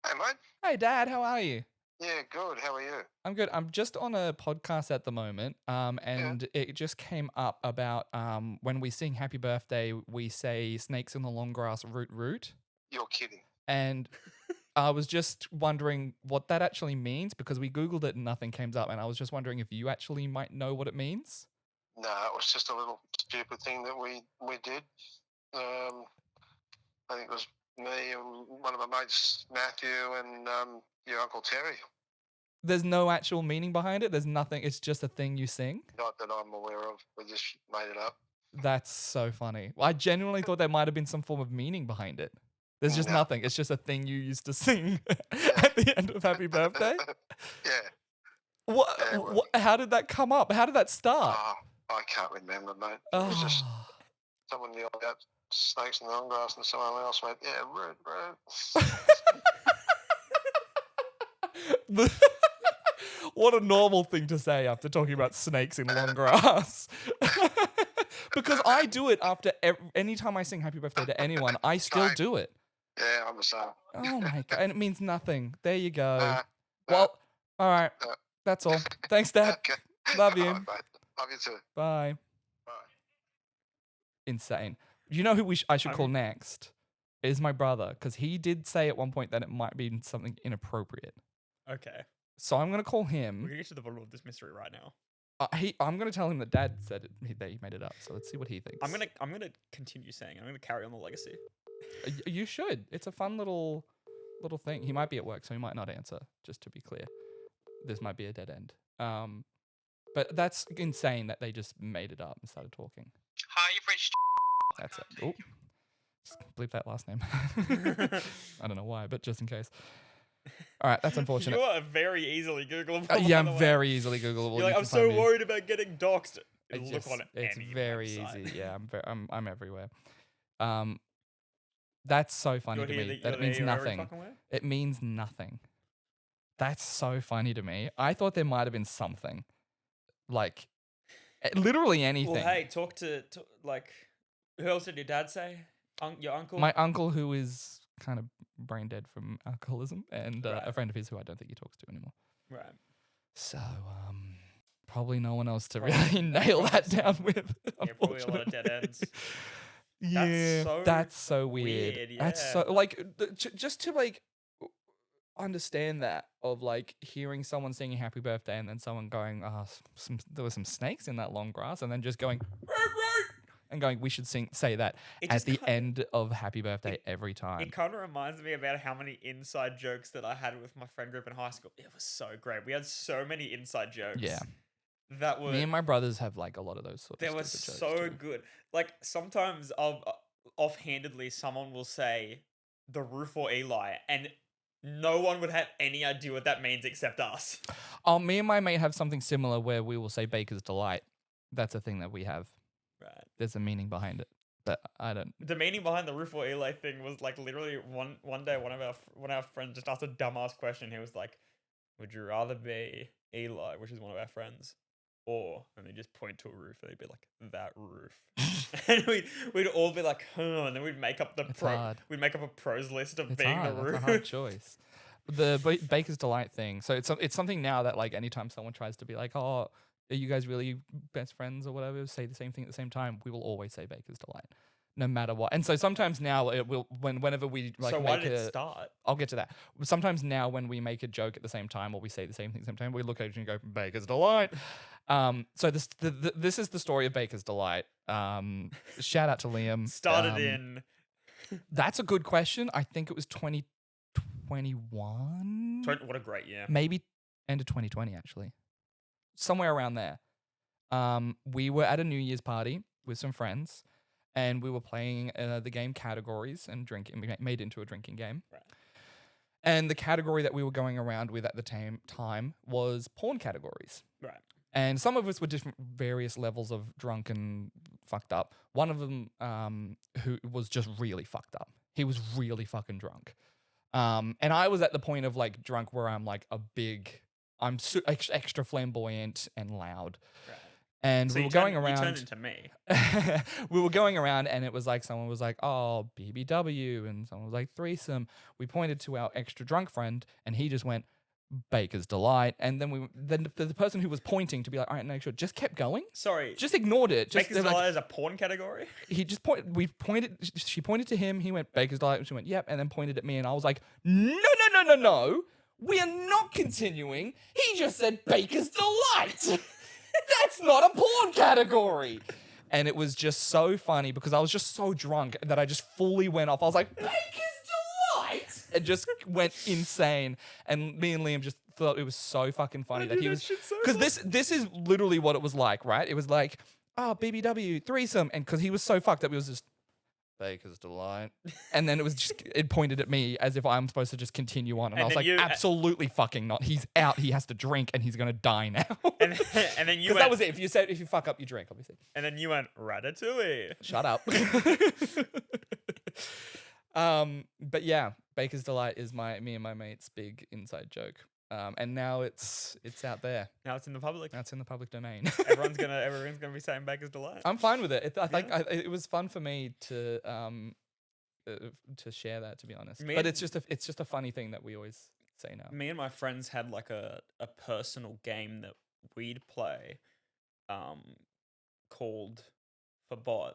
Hey, mate. Hey, Dad, how are you? Yeah, good. How are you? I'm good. I'm just on a podcast at the moment, and it just came up about when we sing Happy Birthday, we say snakes in the long grass, root, root. You're kidding. And I was just wondering what that actually means because we Googled it and nothing came up, and I was just wondering if you actually might know what it means. No, it was just a little stupid thing that we did. I think it was me and one of my mates, Matthew, and your Uncle Terry. There's no actual meaning behind it. There's nothing. It's just a thing you sing. Not that I'm aware of. We just made it up. That's so funny. I genuinely thought there might have been some form of meaning behind it. There's just No. nothing. It's just a thing you used to sing at the end of Happy Birthday. Yeah. What? Yeah, What? How did that come up? How did that start? I can't remember, mate. It was just someone yelled out snakes in the long grass and someone else went, yeah, root, root. What a normal thing to say after talking about snakes in long grass. Because I do it after any time I sing Happy Birthday to anyone, I still do it. Yeah, I'm the same. Oh my God. And it means nothing. There you go. Well, Well, all right. That's all. Thanks, Dad. okay. Love you. All right, mate. Love you too. Bye. Bye. Insane. You know who I should call next? Is my brother, because he did say at one point that it might be something inappropriate. Okay. So I'm gonna call We're him. going to get to the bottom of this mystery right now. I'm gonna tell him that Dad said that he made it up. So let's see what he thinks. I'm gonna continue saying. I'm gonna carry on the legacy. You should. It's a fun little thing. He might be at work, so he might not answer. Just to be clear, this might be a dead end. But that's insane that they just made it up and started talking. Hi, you've reached. That's it. Oh, just bleep that last name. I don't know why, but just in case. All right, that's unfortunate. You are very easily Googleable. Yeah, by I'm the way. very easily Googleable. You're like, You I'm can so find me. worried about getting doxxed. It's Look on it's any very website. easy. Yeah, I'm everywhere. That's so funny You're to here me. that- That you're it means there every nothing. fucking way? It means nothing. That's so funny to me. I thought there might have been something, like literally anything. Well, hey, talk to like, who else did your dad say? Your uncle? My uncle, who is kind of brain dead from alcoholism, and Right. a friend of his who I don't think he talks to anymore. Right. So, probably no one else to Probably- really nail that probably down with. Yeah, probably a lot of dead unfortunately. ends. Yeah, so that's so weird. weird, That's yeah. so like just to like understand that of like hearing someone singing Happy Birthday and then someone going, there were some snakes in that long grass, and then just going and going, we should say that It at just the kinda- end of Happy Birthday every time. It kind of reminds me about how many inside jokes that I had with my friend group in high school. It was so great. We had so many inside jokes. Yeah. That were Me and my brothers have like a lot of those sort they of were stupid jokes so too. good. Like sometimes offhandedly someone will say the roof or Eli, and no one would have any idea what that means except us. Oh, me and my mate have something similar where we will say Baker's Delight. That's a thing that we have. Right. There's a meaning behind it, but I don't. The meaning behind the roof or Eli thing was like literally one day one of our friends just asked a dumbass question. He was like, "Would you rather be Eli, which is one of our friends, or?" And they just point to a roof, and they'd be like, "That roof," and we'd all be like, "Huh," and then we'd make up It's hard. we'd make up a pros list of It's being hard. the That's roof. a hard choice. The Baker's Delight thing. So it's something now that like anytime someone tries to be like, oh, are you guys really best friends or whatever, say the same thing at the same time, we will always say Baker's Delight. no matter what. And so sometimes now it will whenever we like so why make did a, it start? I'll get to that. Sometimes now when we make a joke at the same time or we say the same thing at the same time, we look at each other and go, Baker's Delight. So this is the story of Baker's Delight. Shout out to Liam. Started in That's a good question. I think it was 2021. what a great year. Maybe end of 2020, actually. Somewhere around there. We were at a New Year's party with some friends, and we were playing the game Categories and drinking. We made it into a drinking game. Right. And the category that we were going around with at the time was porn categories. Right. And some of us were different, various levels of drunk and fucked up. One of them, who was just really fucked up. He was really fucking drunk. And I was at the point of like drunk where I'm like I'm extra flamboyant and loud. Right. And So we you were going turned- around. You turned into me. We were going around, and it was like someone was like, "Oh, BBW," and someone was like, "Threesome." We pointed to our extra drunk friend, and he just went, "Baker's Delight." And then the person who was pointing to be like, "All right, no, sure," just kept going, Sorry. just ignored it. Just Baker's they're like, Delight is a porn category? he just pointed. We pointed. She pointed to him. He went, "Baker's Delight." And she went, "Yep," and then pointed at me, and I was like, "No, no, no, no, no. We are not continuing. He just said Baker's Delight. That's not a porn category." And it was just so funny because I was just so drunk that I just fully went off. I was like, "Baker's Delight," and just went insane. And me and Liam just thought it was so fucking funny that he was, because this is literally what it was like, right? It was like, "Oh, BBW threesome," and because he was so fucked up, it was just Baker's Delight, and then it pointed at me as if I'm supposed to just continue on, and I was like, absolutely fucking not. He's out. He has to drink, and he's gonna die now. And then you Because went, that was it. If you fuck up, you drink, obviously. and then you went Ratatouille. Shut up. But yeah, Baker's Delight is me and my mate's big inside joke. And now it's out there. Now it's in the public. Now it's in the public domain. Everyone's gonna be saying Baker's Delight. I'm fine with it. I think it was fun for me to share that, to be honest. But it's just a funny thing that we always say now. Me and my friends had like a personal game that we'd play, called Forbot.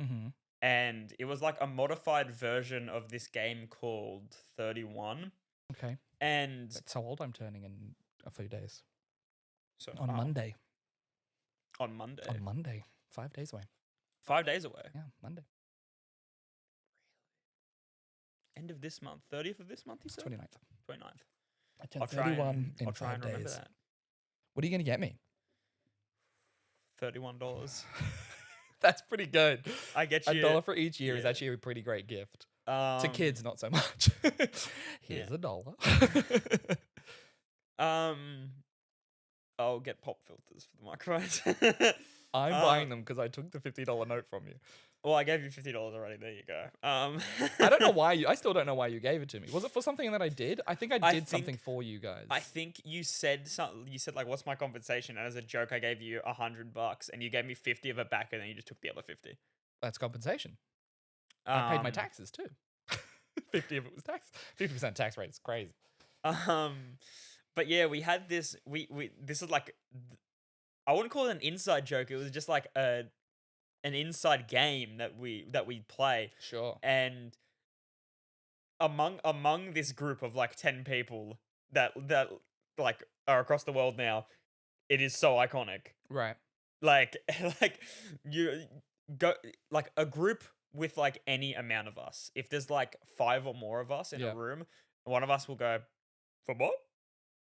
Mm-hmm. And it was like a modified version of this game called 31. Okay. And That's how old I'm turning in a few days. so On Monday. On Monday. On Monday. 5 days away. 5 days away. Yeah, Monday. End of this month. 30th of this month, you said? 29th. 29th. I turn I'll try 31 in I'll try 5 and remember days. that. What are you going to get me? $31. That's pretty good. I get you $1 for each year is yeah. actually a pretty great gift. to To kids, not so much. Here's $1. I'll get pop filters for the microphones. I'm buying them because I took the $50 note from you. Well, I gave you $50 already. There you go. I don't know why I still don't know why you gave it to me. Was it for something that I did? I think I did something for you guys. I think you said something. You said like, "What's my compensation?" And as a joke, I gave you $100, and you gave me 50 of it back, and then you just took the other 50. That's compensation. I paid my taxes too. 50 of it was tax. 50% tax rate is crazy. But yeah, we had this. This is like, I wouldn't call it an inside joke. It was just like an inside game that we play. Sure. And among this group of like 10 people that like are across the world now, it is so iconic. Right. Like you go like a group with like any amount of us. If there's like 5 or more of us in a room, one of us will go, "For what?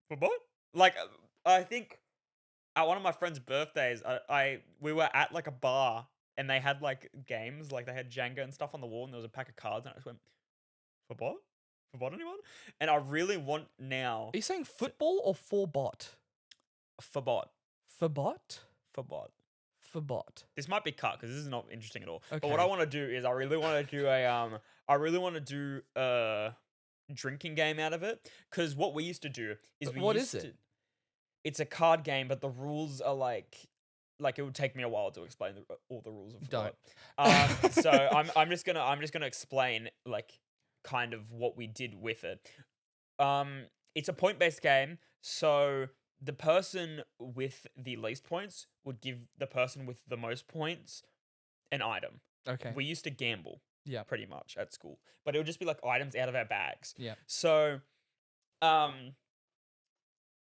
For what?" Like, I think at one of my friend's birthdays, we were at like a bar, and they had like games, like they had Jenga and stuff on the wall, and there was a pack of cards, and I just went, "For what? For what, anyone?" And I really want now. Are you saying football or forbot? Forbot. Forbot? Forbot. Forbot. This might be cut because this is not interesting at all. Okay. But what I want to do is I really want to do a drinking game out of it, because what we used to do is What is it? It's a card game, but the rules are like it would take me a while to explain all the rules of Don't. Forbot. So I'm just gonna explain like kind of what we did with it. It's a point-based game, so the person with the least points would give the person with the most points an item. Okay. we used to gamble. Yeah. Pretty much at school, but it would just be like items out of our bags. Yeah. So,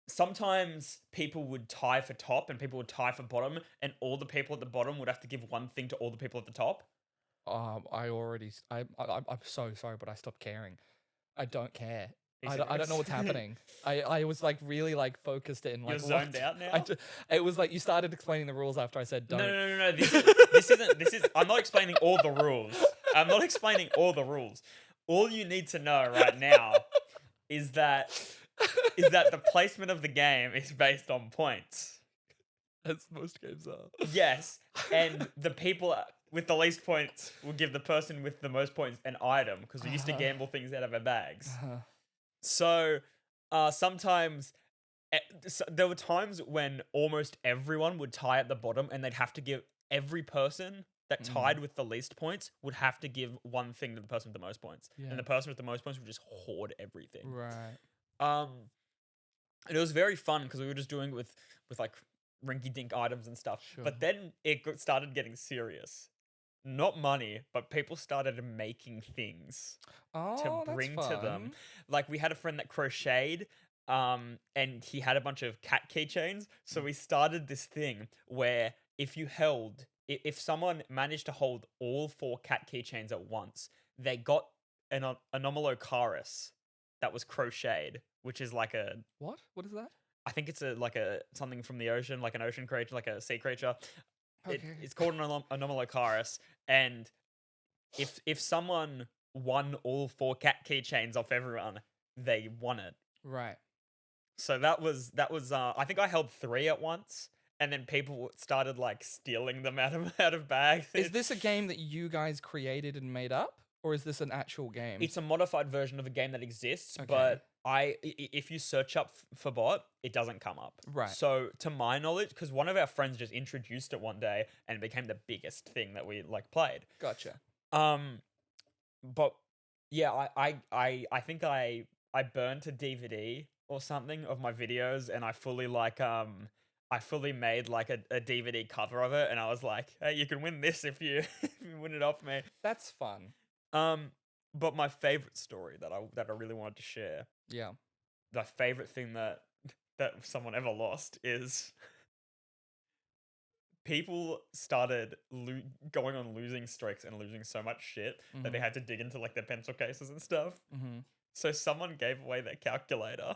sometimes people would tie for top and people would tie for bottom, and all the people at the bottom would have to give one thing to all the people at the top. I'm so sorry, but I stopped caring. I don't care. Are I you don't know what's serious? happening. I was like really like focused in like You're zoned what? out now? It was like you started explaining the rules after I said don't. No. This isn't. I'm not explaining all the rules. I'm not explaining all the rules. All you need to know right now is that the placement of the game is based on points. As most games are. Yes, and the people with the least points will give the person with the most points an item because we used to gamble things out of our bags. So, sometimes there were times when almost everyone would tie at the bottom, and they'd have to give every person that tied with the least points would have to give one thing to the person with the most points, Yeah. and the person with the most points would just hoard everything. Right. And it was very fun because we were just doing it with like rinky-dink items and stuff. Sure. But then it started getting serious. Not money, but people started making things Oh, to bring that's to them. fun. Like we had a friend that crocheted, and he had a bunch of cat keychains. So we started this thing where if someone managed to hold all 4 cat keychains at once, they got an anomalocaris that was crocheted, which is like a What? What is that? I think it's something from the ocean, like an ocean creature, like a sea creature. Okay. It's called an anomalocaris, and if someone won all 4 cat keychains off everyone, they won it. Right. So that was I think I held 3 at once, and then people started like stealing them out of bags. Is this a game that you guys created and made up, or is this an actual game? It's a modified version of a game that exists, Okay. but if you search up for bot, it doesn't come up. Right. So to my knowledge, because one of our friends just introduced it one day and it became the biggest thing that we like played. Gotcha. But yeah, I think I burned a DVD or something of my videos, and I fully made like a DVD cover of it, and I was like, hey, you can win this if you win it off me. That's fun. But my favorite story that I really wanted to share, Yeah. the favorite thing that someone ever lost is people started going on losing streaks and losing so much shit that they had to dig into like their pencil cases and stuff. Mm-hmm. So someone gave away their calculator,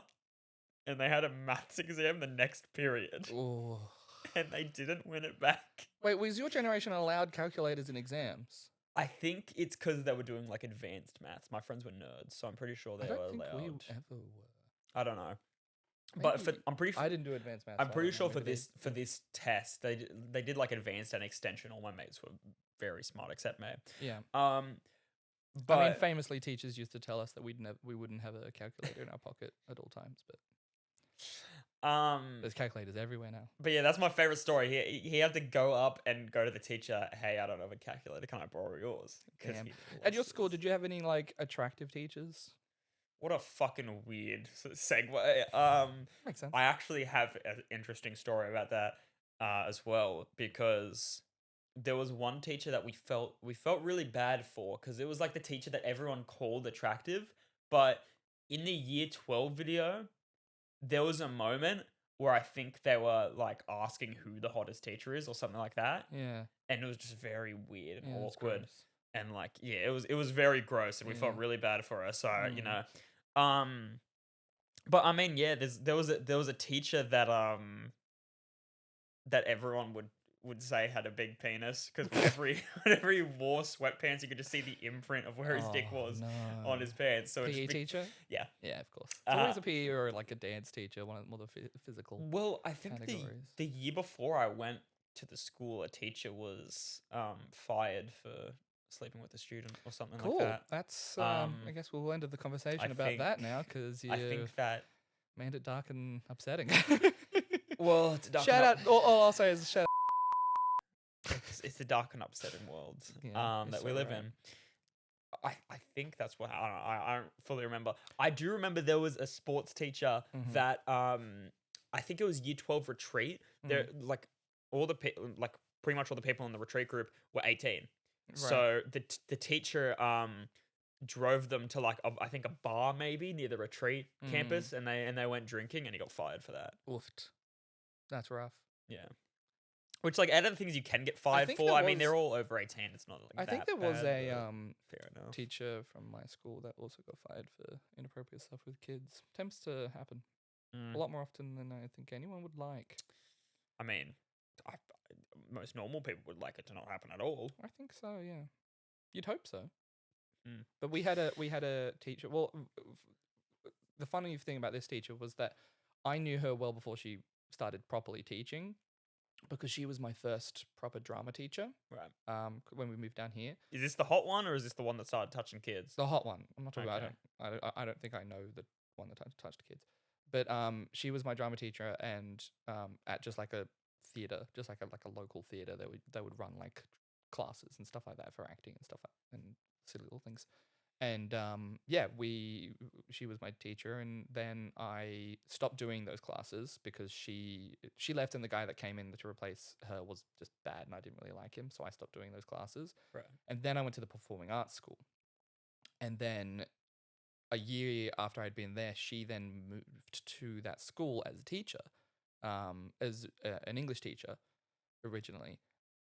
and they had a maths exam the next period, Oh. and they didn't win it back. Wait, was your generation allowed calculators in exams? I think it's because they were doing like advanced maths. My friends were nerds, so I'm pretty sure they I were don't think allowed. we ever were. I don't know, but Maybe- I'm pretty. I didn't do advanced maths. I'm so I pretty don't know. sure Maybe for this test they did like advanced and extension. All my mates were very smart except me. Yeah. But I mean, famously, teachers used to tell us that we wouldn't have a calculator in our pocket at all times, but there's calculators everywhere now. But yeah, that's my favorite story. He had to go up and go to the teacher. Hey, I don't have a calculator. Can I borrow yours? 'Cause Damn. he At your lost school, his. did you have any like attractive teachers? What a fucking weird segue. Makes sense. I actually have an interesting story about that as well, because there was one teacher that we felt really bad for, because it was like the teacher that everyone called attractive, but in the year 12 video, there was a moment where I think they were like asking who the hottest teacher is or something like that, Yeah. and it was just very weird and Yeah, that's awkward. gross. And like, yeah, it was very gross, and we felt Yeah. really bad for her. So you Mm. know, but I mean, yeah, there was a teacher that that everyone would say had a big penis, because whenever he wore sweatpants, you could just see the imprint of where his dick Oh, was no. on his pants. So it PE just teacher? yeah. Yeah, of course. It's always a PE or like a dance teacher, one of the more physical. Well, I think categories. the year before I went to the school, a teacher was fired for sleeping with a student or something Cool. like that. That's I guess we'll end the conversation about think- that now, because you I think that. made it dark and upsetting. Well, it's a dark Shout and out. All I'll say is shout out. it's a dark and upsetting world Yeah, that you're we so live right. in. I think that's what I don't know. I don't fully remember. I do remember there was a sports teacher Mhm. that I think it was year 12 retreat. There like all the like pretty much all the people in the retreat group were 18. So the teacher drove them to like I think a bar maybe near the retreat campus, and they went drinking, and he got fired for that. Oofed. That's rough. Yeah. Which, like, out of the things you can get fired think for, there I mean, they're was- all over 18. It's not like I think that there was bad, a but fair enough. teacher from my school that also got fired for inappropriate stuff with kids. Tends to happen Mm. a lot more often than I think anyone would like. I mean, most normal people would like it to not happen at all. I think so. Yeah, you'd hope so. Mm. But we had a teacher. Well, the funny thing about this teacher was that I knew her well before she started properly teaching, because she was my first proper drama teacher. Right. When we moved down here, Is this the hot one, or is this the one that started touching kids? the hot one. I'm not talking about. Okay. I don't think I know the one that touched kids, but she was my drama teacher, and at just like a theater, just like a local theater, they would run like classes and stuff like that for acting and stuff and silly little things. And she was my teacher, and then I stopped doing those classes because she left, and the guy that came in to replace her was just bad, and I didn't really like him, so I stopped doing those classes. Right. And then I went to the performing arts school, and then a year after I'd been there, she then moved to that school as a teacher, as an English teacher originally.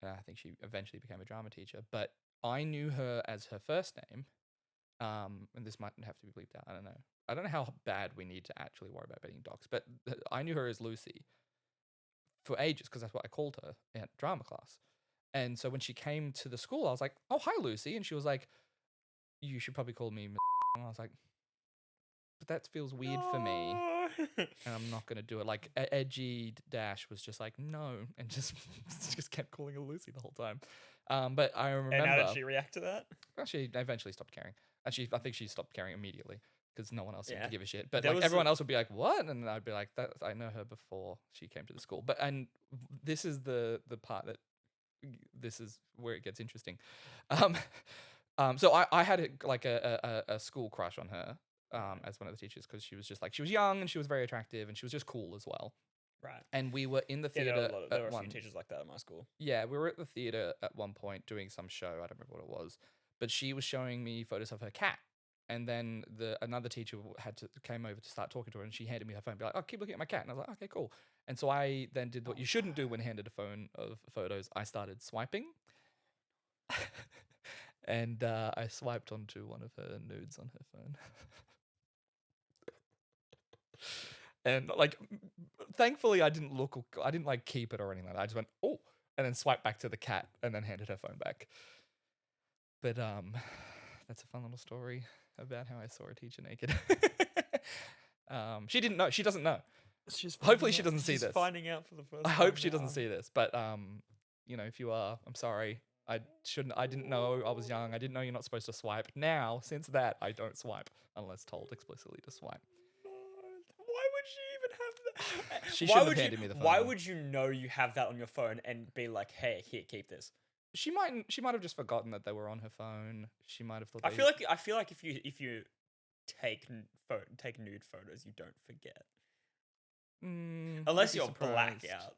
I think she eventually became a drama teacher, but I knew her as her first name. And this might have to be bleeped out. I don't know. I don't know how bad we need to actually worry about being docs, but I knew her as Lucy for ages because that's what I called her at drama class. And so when she came to the school, I was like, "Oh, hi, Lucy," and she was like, "You should probably call me." And I was like, "But that feels weird for me, and I'm not gonna do it." Like edgy Dash was just like, "No," and just kept calling her Lucy the whole time. But I remember. And how did she react to that? Well, she eventually stopped caring. Actually, I think she stopped caring immediately because no one else seemed Yeah. to give a shit. But There like was everyone else would be like, "What?" And I'd be like, "That I know her before she came to the school." But and this is the part that this is where it gets interesting. So I had a school crush on her as one of the teachers because she was just like, she was young and she was very attractive and she was just cool as well. Right. And we were in the Yeah, theater there were at a few one. teachers like that at my school. Yeah, we were at the theater at one point doing some show. I don't remember what it was, but she was showing me photos of her cat, and then another teacher came over to start talking to her, and she handed me her phone, and be like, "Oh, keep looking at my cat," and I was like, "Okay, cool." And so I then did what you shouldn't do when handed a phone of photos. I started swiping, and I swiped onto one of her nudes on her phone. And like, thankfully, I didn't like keep it or anything like that. I just went, "Oh," and then swiped back to the cat, and then handed her phone back. But that's a fun little story about how I saw a teacher naked. She didn't know. She doesn't know. Hopefully she doesn't see She's this. finding out for the first I time hope she now. doesn't see this. But if you are, I'm sorry. I didn't know. I was young. I didn't know you're not supposed to swipe. Now, since that, I don't swipe unless told explicitly to swipe. Why would she even have that? She Why shouldn't would have handed me the Why phone. would you know you have that on your phone and be like, "Hey, here, keep this"? She might have just forgotten that they were on her phone. She might have thought. I feel like if you take nude photos, you don't forget. Unless you're blackout.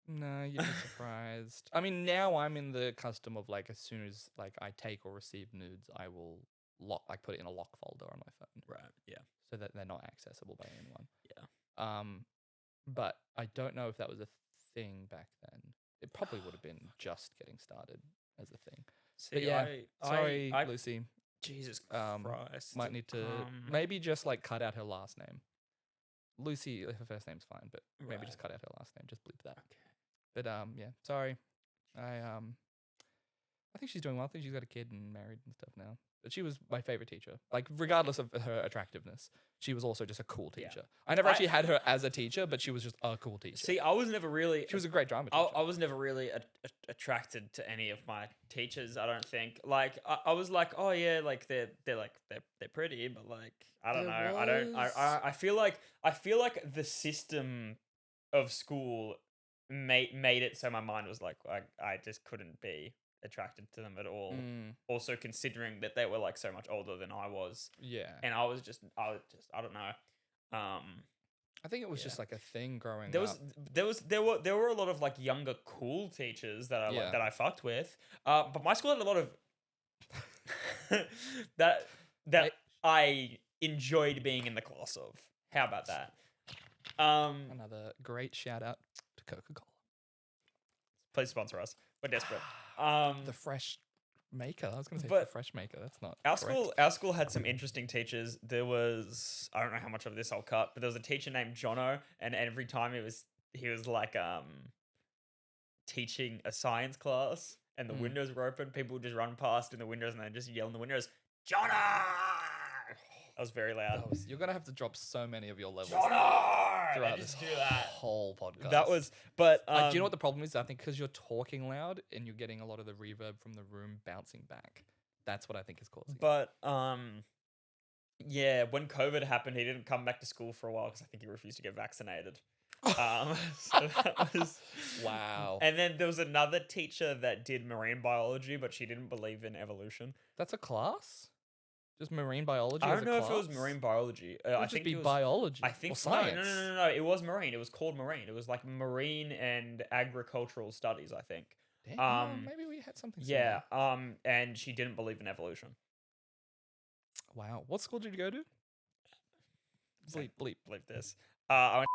No, you'd be surprised. I mean, now I'm in the custom of like, as soon as like I take or receive nudes, I will put it in a lock folder on my phone. Right. Yeah. So that they're not accessible by anyone. Yeah. But I don't know if that was a thing back then. It probably would have been just getting started as a thing. See, But yeah, sorry, I Lucy. Jesus Christ. Might need to Um, maybe just like cut out her last name. Lucy, her first name's fine, but maybe just Right. cut out her last name. Just bleep that. Okay. But yeah, sorry. I think she's doing well. I think she's got a kid and married and stuff now. But she was my favorite teacher. Like, regardless of her attractiveness, she was also just a cool Yeah. teacher. I never actually had her as a teacher, but she was just a cool teacher. See, I was never really. She was a great drama teacher. I was never really attracted to any of my teachers. I don't think. Like I was like, oh yeah, like they're pretty, but like I don't know. I don't. I feel like the system of school made it so my mind was like I just couldn't be attracted to them at all. Mm, Also considering that they were like so much older than I was, yeah. and I was just I don't know. I think it was Yeah. just like a thing growing There up. there were a lot of like younger cool teachers that I Yeah. that I fucked with. But my school had a lot of that They- I enjoyed being in the class of. How about that? Another great shout out to Coca-Cola. Please sponsor us. We're desperate. The fresh maker. I was going to say the but fresh maker. That's not Our correct. our school had some interesting teachers. There was, I don't know how much of this I'll cut, but there was a teacher named Jono, and every time he was like teaching a science class, and the Mm. windows were open. People would just run past in the windows, and they just yell in the windows, Jono! That was very loud. You're going to have to drop so many of your levels Jono! throughout They this just do that. whole podcast. That was, but Like, do you know what the problem is? I think because you're talking loud and you're getting a lot of the reverb from the room bouncing back. That's what I think is causing it. But yeah, when COVID happened, he didn't come back to school for a while because I think he refused to get vaccinated. So that was Wow. And then there was another teacher that did marine biology, but she didn't believe in evolution. That's a class? Just marine biology? I as don't a know if it was class? marine biology. It would I just think be it was biology. I think or so. science. No. It was marine. It was called marine. It was like marine and agricultural studies, I think. Damn, maybe we had something Yeah. similar. And she didn't believe in evolution. Wow. What school did you go to? Bleep, bleep. Believe this. I went.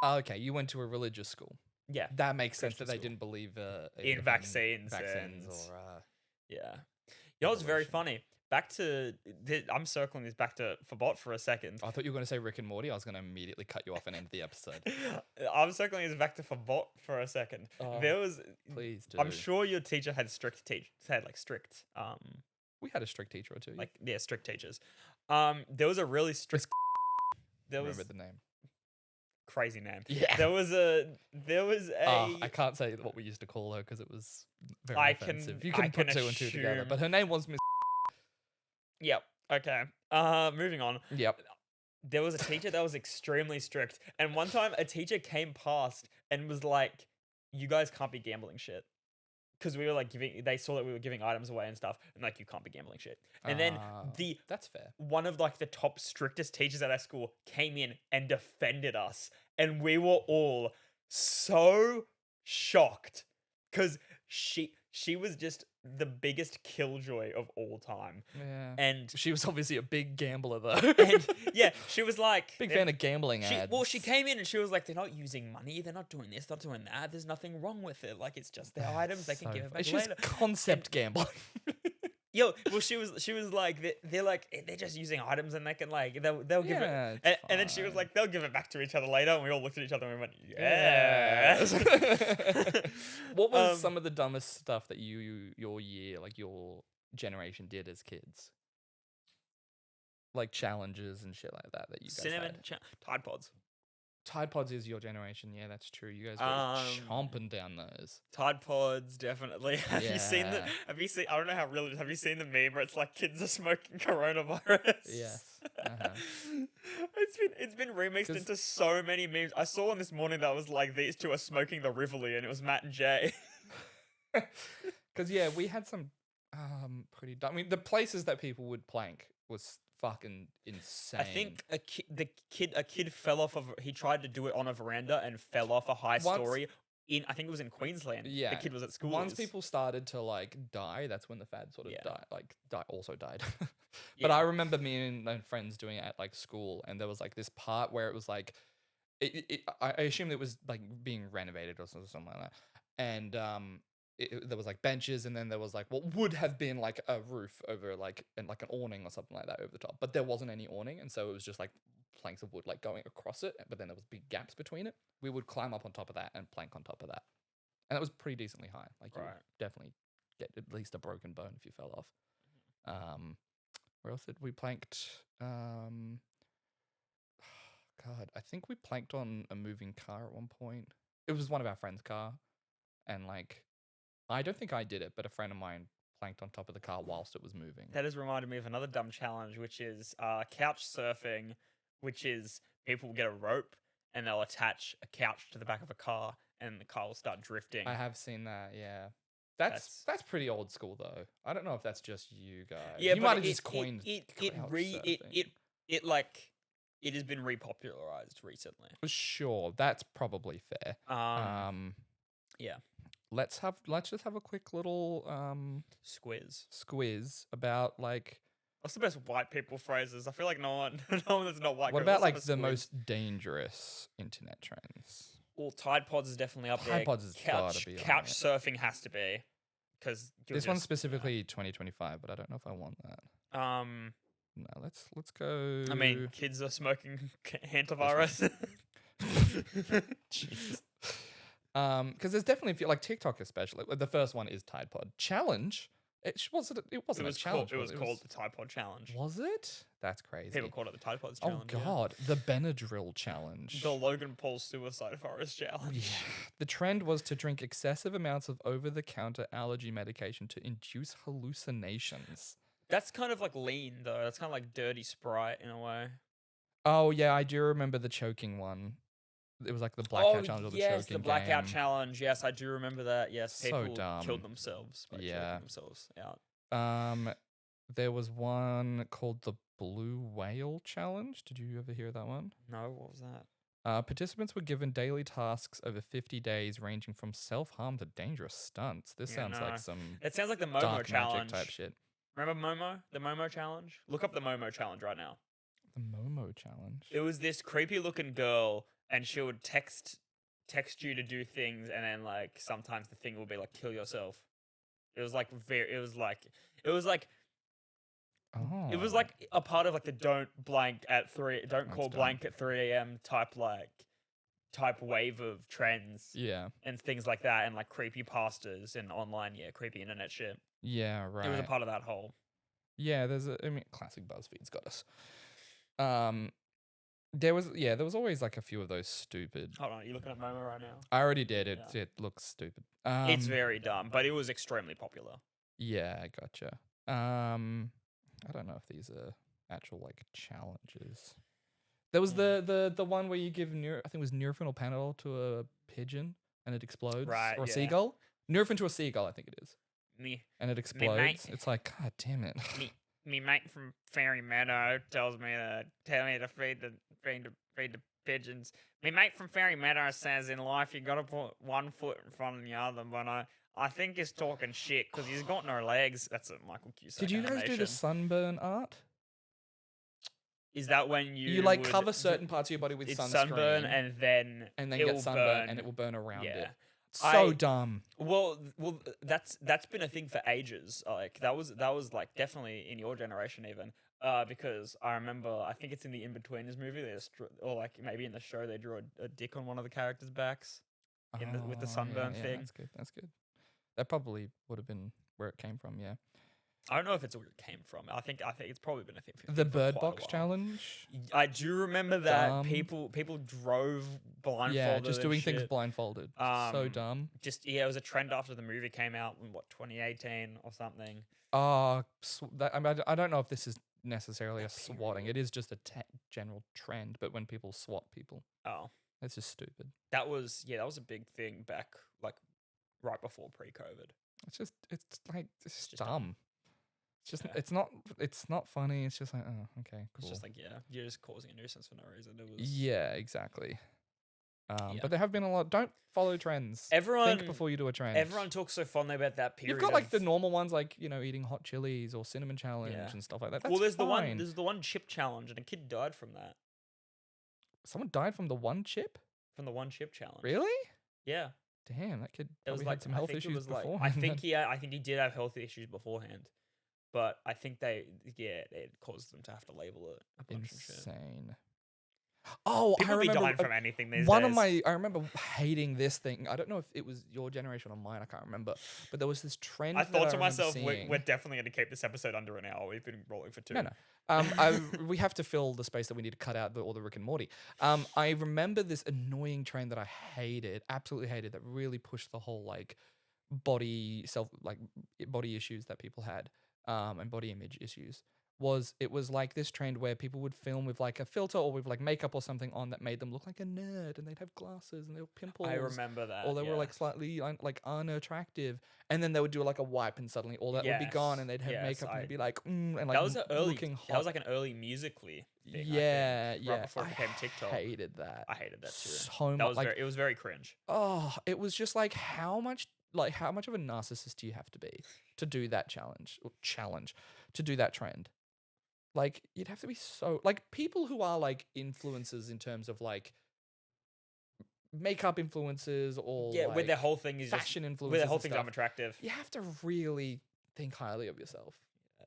Oh, okay, you went to a religious school. Yeah. That makes sense that Christian they school. didn't believe In vaccines vaccines and- or Yeah. You know what's very Evolution. funny? Back to I'm circling this back to Fabot for a second. I thought you were going to say Rick and Morty. I was going to immediately cut you off and end the episode. I'm circling this back to Fabot for a second. Oh, There was Please do. I'm sure your teacher had strict strict we had a strict teacher or two. like yeah, strict teachers. There was a really strict there was remember the name. crazy name. Yeah. There was a I can't say what we used to call her because it was very I can- offensive. You I can put can two and two together. assume- But her name was Miss. Yep. Okay. Moving on. Yep. There was a teacher that was extremely strict. And one time a teacher came past and was like, you guys can't be gambling shit. Because we were like they saw that we were giving items away and stuff. And like, you can't be gambling shit. And then That's fair. one of like the top strictest teachers at our school came in and defended us. And we were all so shocked. Because she was just the biggest killjoy of all time. Yeah. And She was obviously a big gambler though. and yeah, she was like Big fan of gambling ads. Well, she came in and she was like, they're not using money, they're not doing this, not doing that. There's nothing wrong with it. Like it's just their items, they can So give it funny. back She was later. concept gambling. Yo, well, she was like, they're like they're just using items and they can like they'll give Yeah, it. it's And then she was fine. like, they'll give it back to each other later, and we all looked at each other and we went, yeah. What was Um, some of the dumbest stuff that your year, like your generation, did as kids? Like challenges and shit like that you guys Cinnamon had. Tide Pods. Tide Pods is your generation. Yeah, that's true. You guys were chomping down those. Tide Pods, definitely. Have you seen the? Yeah. Have you seen? I don't know how real it is. Have you seen the meme where it's like kids are smoking coronavirus? Yes. Uh-huh. It's been remixed 'Cause- into so many memes. I saw one this morning that was like these two are smoking the Rivoli, and it was Matt and Jay. Because yeah, we had some pretty dumb. I mean, the places that people would plank was fucking insane. I think a kid fell off of. He tried to do it on a veranda and fell off a high Once- story. I think it was in Queensland. Yeah, the kid was at school. Once people started to like die, that's when the fad sort of Yeah. also died. Yeah. But I remember me and my friends doing it at like school, and there was like this part where it was like, I assumed it was like being renovated or something like that, and there was like benches, and then there was like what would have been like a roof over like and like an awning or something like that over the top, but there wasn't any awning, and so it was just like planks of wood like going across it, but then there was big gaps between it. We would climb up on top of that and plank on top of that, and that was pretty decently high. Like you would Right. definitely get at least a broken bone if you fell off. Where else did we planked? God, I think we planked on a moving car at one point. It was one of our friends' car, and like, I don't think I did it, but a friend of mine planked on top of the car whilst it was moving. That has reminded me of another dumb challenge, which is couch surfing, which is people will get a rope and they'll attach a couch to the back of a car and the car will start drifting. I have seen that. Yeah, that's pretty old school though. I don't know if that's just you guys. Yeah, you but might have just coined. couch surfing. it like it has been repopularized recently. Sure, that's probably fair. Yeah. Let's just have a quick little Squiz. squiz about like What's the best white people phrases? I feel like no one that's not white. what goes, about "Let's have like a the squiz." most dangerous internet trends? Well, Tide Pods is definitely up there. Tide Pods has gotta be on couch it. surfing has to be because This one's specifically 2025, but I don't know if I want that. No, let's go. I mean, kids are smoking hantavirus. Jesus. Because there's definitely a few, like TikTok especially. Like the first one is Tide Pod Challenge. It wasn't a challenge. It was called the Tide Pod Challenge. Was it? That's crazy. People called it the Tide Pods Oh Challenge. yeah. God, the Benadryl challenge. The Logan Paul suicide forest challenge. Yeah. The trend was to drink excessive amounts of over-the-counter allergy medication to induce hallucinations. That's kind of like lean though. That's kind of like dirty Sprite in a way. Oh yeah, I do remember the choking one. It was like the blackout challenge or the yes, choking the blackout game. challenge. Yes, I do remember that. Yes, So people dumb. killed themselves by Yeah. choking themselves out. There was one called the Blue Whale Challenge. Did you ever hear that one? No, what was that? Participants were given daily tasks over 50 days, ranging from self-harm to dangerous stunts. This Yeah, sounds no. like some It sounds like the Momo dark challenge. magic type shit. Remember Momo? The Momo challenge? Look up the Momo challenge right now. The Momo Challenge. It was this creepy looking girl and she would text you to do things and then like sometimes the thing would be like kill yourself. It was like it was like Oh. it was like a part of like the don't call dumb. blank at 3 a.m. type wave of trends Yeah. and things like that and like creepy pastas and online creepy internet shit. Yeah, right. It was a part of that whole. Yeah, classic BuzzFeed's got us. There was always like a few of those stupid. Hold on, are you looking at Momo right now? I already did it. Yeah. It looks stupid. It's very dumb, but it was extremely popular. Yeah, gotcha. I don't know if these are actual like challenges. There was the one where you give I think it was Nurofen or Panadol to a pigeon and it explodes, Right, or a yeah. seagull. Nurofen to a seagull, I think it is, Me and it explodes. It's like, God damn it. me mate from Fairy Meadow tells me to feed the pigeons. Me mate from Fairy Meadow says in life you gotta put one foot in front of the other, but I think he's talking shit because he's got no legs. That's a Michael Cusack. Did you guys do animation. the sunburn art? Is that when You like would cover certain parts of your body with it's sunscreen sunburn and then then it get will sunburn burn. and it will burn around Yeah. it. So I- dumb. Well, that's been a thing for ages. Like that was like definitely in your generation even. Because I remember, I think it's in the In-Betweeners movie. Or like maybe in the show, they drew a dick on one of the characters' backs with the sunburn thing. That's good. That's good. That probably would have been where it came from. Yeah. I don't know if it's where it came from. I think it's probably been a thing. The for Bird quite a Box while. challenge. I do remember that Dumb. people drove blindfolded. Yeah, just and doing things shit. blindfolded. So Um, dumb. It was a trend after the movie came out in 2018 or something. I mean, I don't know if this is necessarily a swatting. It is just a general trend. But when people swat people, Oh, it's just stupid. that was a big thing back like right before pre-COVID. It's just it's just dumb. It's just Yeah. it's not funny. It's just like, oh, okay, cool. It's just like you're just causing a nuisance for no reason. It was Yeah, exactly. Yeah. But there have been a lot. Don't follow trends. Everyone Think before you do a trend. Everyone talks so fondly about that period. You've got like the of- normal ones, like eating hot chilies or cinnamon challenge Yeah. and stuff like that. That's well, there's fine. the one chip challenge, and a kid died from that. Someone died from the one chip. From the one chip challenge. Really? Yeah. Damn, that kid It was probably like had some health I think it issues was like before. I think he did have health issues beforehand, but I think it caused them to have to label it a bunch of shit. Insane. Oh, People I be remember dying from anything these one days. of my. I remember hating this thing. I don't know if it was your generation or mine. I can't remember. But there was this trend. I that thought to remember myself, seeing. we're definitely going to keep this episode under an hour. We've been rolling for 2. No. We have to fill the space that we need to cut out all the Rick and Morty. I remember this annoying trend that I hated, absolutely hated, that really pushed the whole like body issues that people had, and body image issues. was it was like this trend where people would film with like a filter or with like makeup or something on that made them look like a nerd, and they'd have glasses and they were pimples. I remember that. Or they were like slightly like unattractive, and then they would do like a wipe, and suddenly all that would be gone, and they'd have makeup and they'd be like, and like that was an early. looking hot. That was like an early Musically thing. Yeah, I think, yeah. Right before it became TikTok. I hated that. I hated that too. So That much. was Like, it was very cringe. oh, it was just like how much of a narcissist do you have to be to do that challenge to do that trend? Like, you'd have to be so like people who are like influencers in terms of like makeup influencers or Yeah, like, with their whole thing is fashion just, influencers. with their whole and thing, stuff. I'm attractive. You have to really think highly of yourself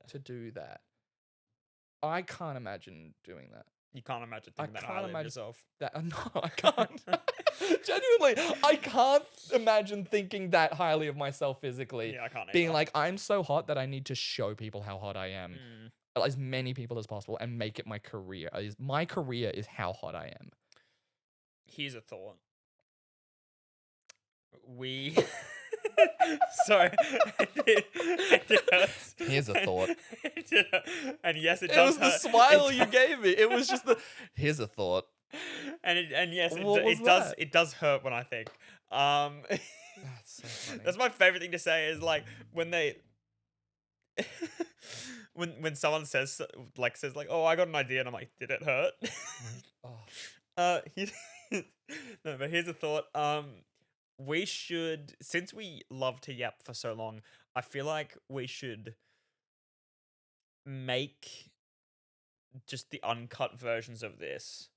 to do that. I can't imagine doing that. You can't imagine I thinking that can't highly of imagine- yourself. No, I can't. Genuinely, I can't imagine thinking that highly of myself physically. Yeah, I can't. Being either. like, I'm so hot that I need to show people how hot I am, Mm. as many people as possible, and make it my career. My career is how hot I am. Here's a thought. We. Sorry. It hurts. Here's a thought. And yes, it It does. was the hurt. smile It you does- gave me. It was just the. Here's a thought. And yes, What was it does. that? It does hurt when I think. That's so funny. That's my favorite thing to say is like when they. when someone says like, oh, I got an idea, and I'm like, did it hurt? Oh. No, but here's a thought. We should, since we love to yap for so long, I feel like we should make just the uncut versions of this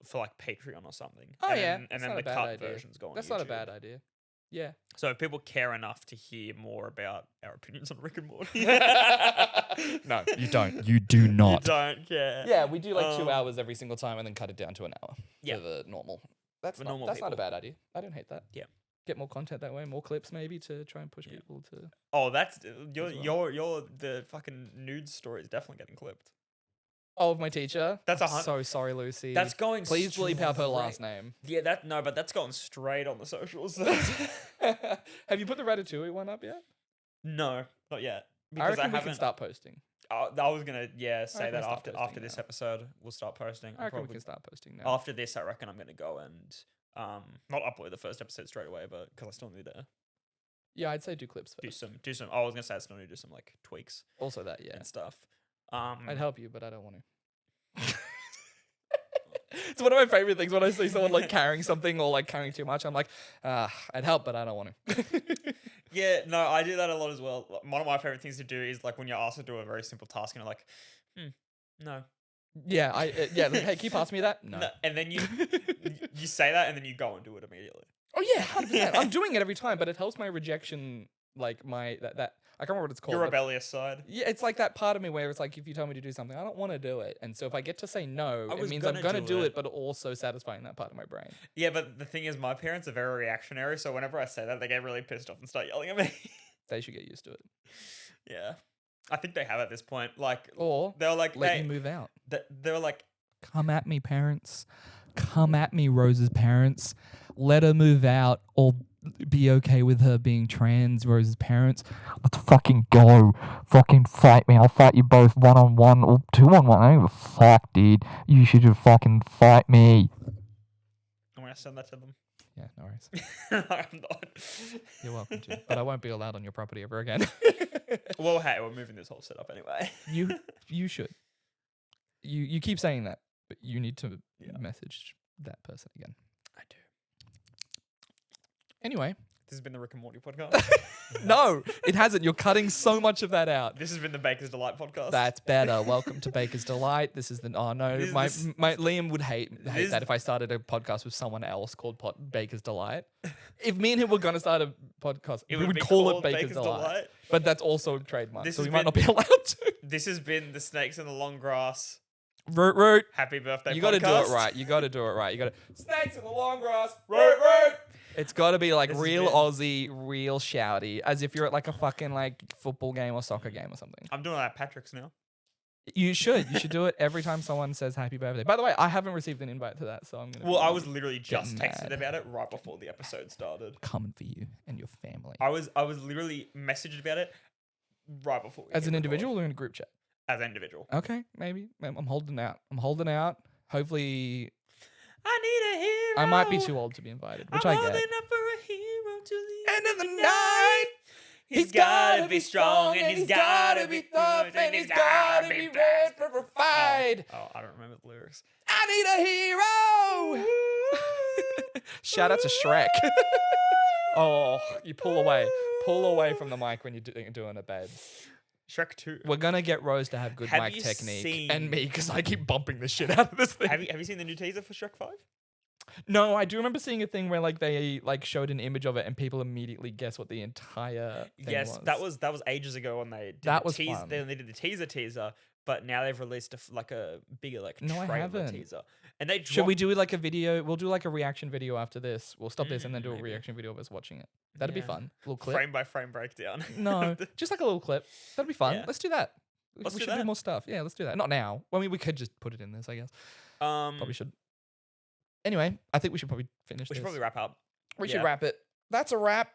for like Patreon or something. Oh, and yeah, then, that's and then not the a bad cut idea. versions go on That's not a YouTube. bad idea. Yeah. So if people care enough to hear more about our opinions on Rick and Morty, No, you don't. You do not. You don't care. Yeah, we do like 2 Um, hours every single time and then cut it down to an hour. Yeah. For the normal. That's For not, normal that's not a people. bad idea. I don't hate that. Yeah. Get more content that way, more clips maybe to try and push Yeah. people to. Oh, that's well. your the fucking nude story is definitely getting clipped. Oh, of my teacher. That's I'm a hun- so sorry, Lucy. That's going. Please bleep out her last straight- name. Yeah, but that's going straight on the socials. Have you put the Ratatouille one up yet? No, not yet. I Because reckon we haven't. can start posting. I was gonna say reckon that we start after posting this now. episode we'll start posting. I reckon we Probably- can start posting now. After this, I reckon I'm gonna go and not upload the first episode straight away, but because I still need to Yeah, I'd say do clips do first. some. I was gonna say I still need to do some like tweaks Also that, yeah. and stuff. I'd help you, but I don't want to. It's one of my favorite things when I see someone like carrying something or like carrying too much. I'm like, I'd help, but I don't want to. Yeah, no, I do that a lot as well. One of my favorite things to do is like when you're asked to do a very simple task and you're like, no. Yeah, like, hey, can you pass me that? No. And then you say that and then you go and do it immediately. Oh yeah, 100%. I'm doing it every time, but it helps my rejection, like my that I can't remember what it's called. Your but- rebellious side. Yeah, it's like that part of me where it's like if you tell me to do something, I don't want to do it, and so if I get to say no, I it was means I'm gonna gonna do do it. it, but also satisfying that part of my brain. Yeah, but the thing is, my parents are very reactionary, so whenever I say that, they get really pissed off and start yelling at me. They should get used to it, Yeah. I think they have at this point. Like, or they're like, let hey, me move out. they're like, Come at me, parents. Come at me, Rose's parents. Let her move out or be okay with her being trans, Rose's parents. Let's fucking go. Fucking fight me. I'll fight you both 1-on-1 or 2-on-1. I don't give a fuck, dude. You should just fucking fight me. I'm going to send that to them. Yeah, no worries. I'm not. You're welcome to. But I won't be allowed on your property ever again. Well, hey, we're moving this whole setup anyway. You should. You keep saying that, but you need to Yeah. message that person again. I do. Anyway. This has been the Rick and Morty podcast. No, it hasn't. You're cutting so much of that out. This has been the Baker's Delight podcast. That's better. Welcome to Baker's Delight. This is the This- my this- Liam would hate this- that if I started a podcast with someone else called Baker's Delight. If me and him were gonna start a podcast, It we would be call it called Baker's Delight. But that's also a trademark, This so has we might been- not be allowed to. This has been the Snakes in the Long Grass. Root. Happy birthday You got to do it right. You got to do it right. You got to snakes in the long grass. Root. It's got to be like This has real been- Aussie, real shouty, as if you're at like a fucking like football game or soccer game or something. I'm doing that at Patrick's now. You should do it every time someone says happy birthday. By the way, I haven't received an invite to that, so I'm gonna. Well, be I was literally just Get texted mad. about it right before the episode started. coming for you and your family. I was literally messaged about it right before. we As hit an record. individual or in a group chat? as an individual. Okay, maybe. I'm holding out. Hopefully, I need a hero. I might be too old to be invited, which I'm I holding get. up for a hero to the End of the night. He's gotta be strong and he's gotta be tough and he's gotta be red fast. for a fight. Oh, I don't remember the lyrics. I need a hero. Shout out to Shrek. Oh, you pull away from the mic when you're doing a bed. Shrek 2. We're gonna get Rose to have good Have mic you technique, and seen- me because I keep bumping the shit out of this thing. Have you seen the new teaser for Shrek 5? No, I do remember seeing a thing where like they like showed an image of it, and people immediately guess what the entire thing Yes, that was ages ago when they did That the was teaser. fun. They did the teaser, but now they've released a bigger No, I trailer haven't. teaser. And they Should we dropped- do like a video? We'll do like a reaction video after this. We'll stop this and then do a Maybe. reaction video of us watching it. That'd be Yeah. fun. Little clip. frame by frame breakdown? No, just like a little clip. That'd be fun. Yeah. Let's do that. Let's we do should do that. more stuff. Yeah, let's do that. Not now. I mean, we could just put it in this, I guess. Probably should. Anyway, I think we should probably finish We this. should probably wrap up. We should yeah. wrap it. That's a wrap.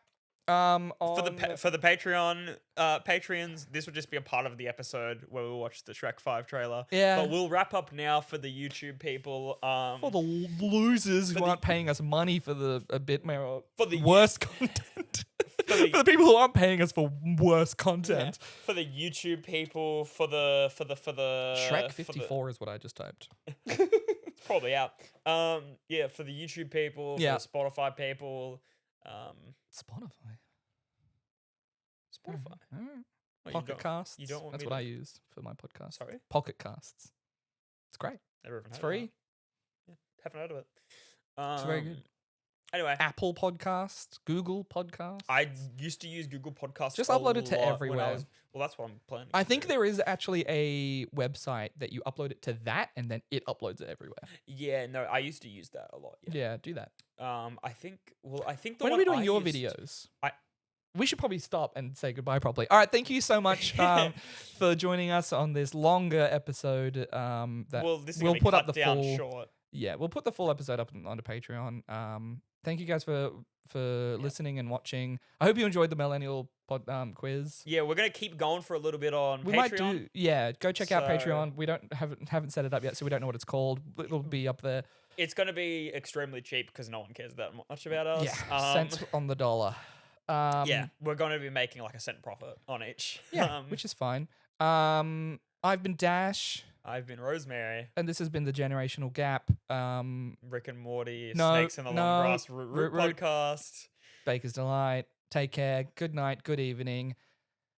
For the Patreon Patreons, this would just be a part of the episode where we'll watch the Shrek 5 trailer. Yeah. But we'll wrap up now for the YouTube people. For the losers who for the- aren't paying us money for the a bit more For the worse content. For the- For the people who aren't paying us for worse content. for the YouTube people, for the Shrek for the- 54 is what I just typed. it's probably out. Yeah, for the YouTube people, Yeah. for the Spotify people, Spotify. Spotify. Alright. What, you Pocket don't- Casts. you don't want That's me what to- I use for my podcast. Sorry? Pocket Casts. It's great. Never even It's heard of free. that. Yeah, haven't heard of it. It's very good. Anyway, Apple Podcasts, Google Podcasts. I used to use Google Podcasts. Just a upload it to lot when I everywhere. well, that's what I'm planning. I to think do. there is actually a website that you upload it to that, and then it uploads it everywhere. Yeah, no, I used to use that a lot. Yeah. Yeah, do that. I think. Well, I think the When are one we doing I your used- videos? I- We should probably stop and say goodbye properly. All right, thank you so much for joining us on this longer episode. That Well, this is we'll gonna be put cut up the down full. short. Yeah, we'll put the full episode up onto Patreon. Thank you guys for listening and watching. I hope you enjoyed the Millennial Quiz. Yeah, we're gonna keep going for a little bit on We Patreon. might do, yeah. Go check out So- Patreon. We haven't set it up yet, so we don't know what it's called. It'll be up there. It's gonna be extremely cheap because no one cares that much about us. Yeah, cents on the dollar. Yeah, we're gonna be making like a cent profit on each. Yeah, which is fine. I've been Dash, I've been Rosemary, and this has been the Generational Gap. Rick and Morty, No, Snakes in the no, Long Grass, Root Root. podcast. Baker's Delight. Take care. Good night. Good evening.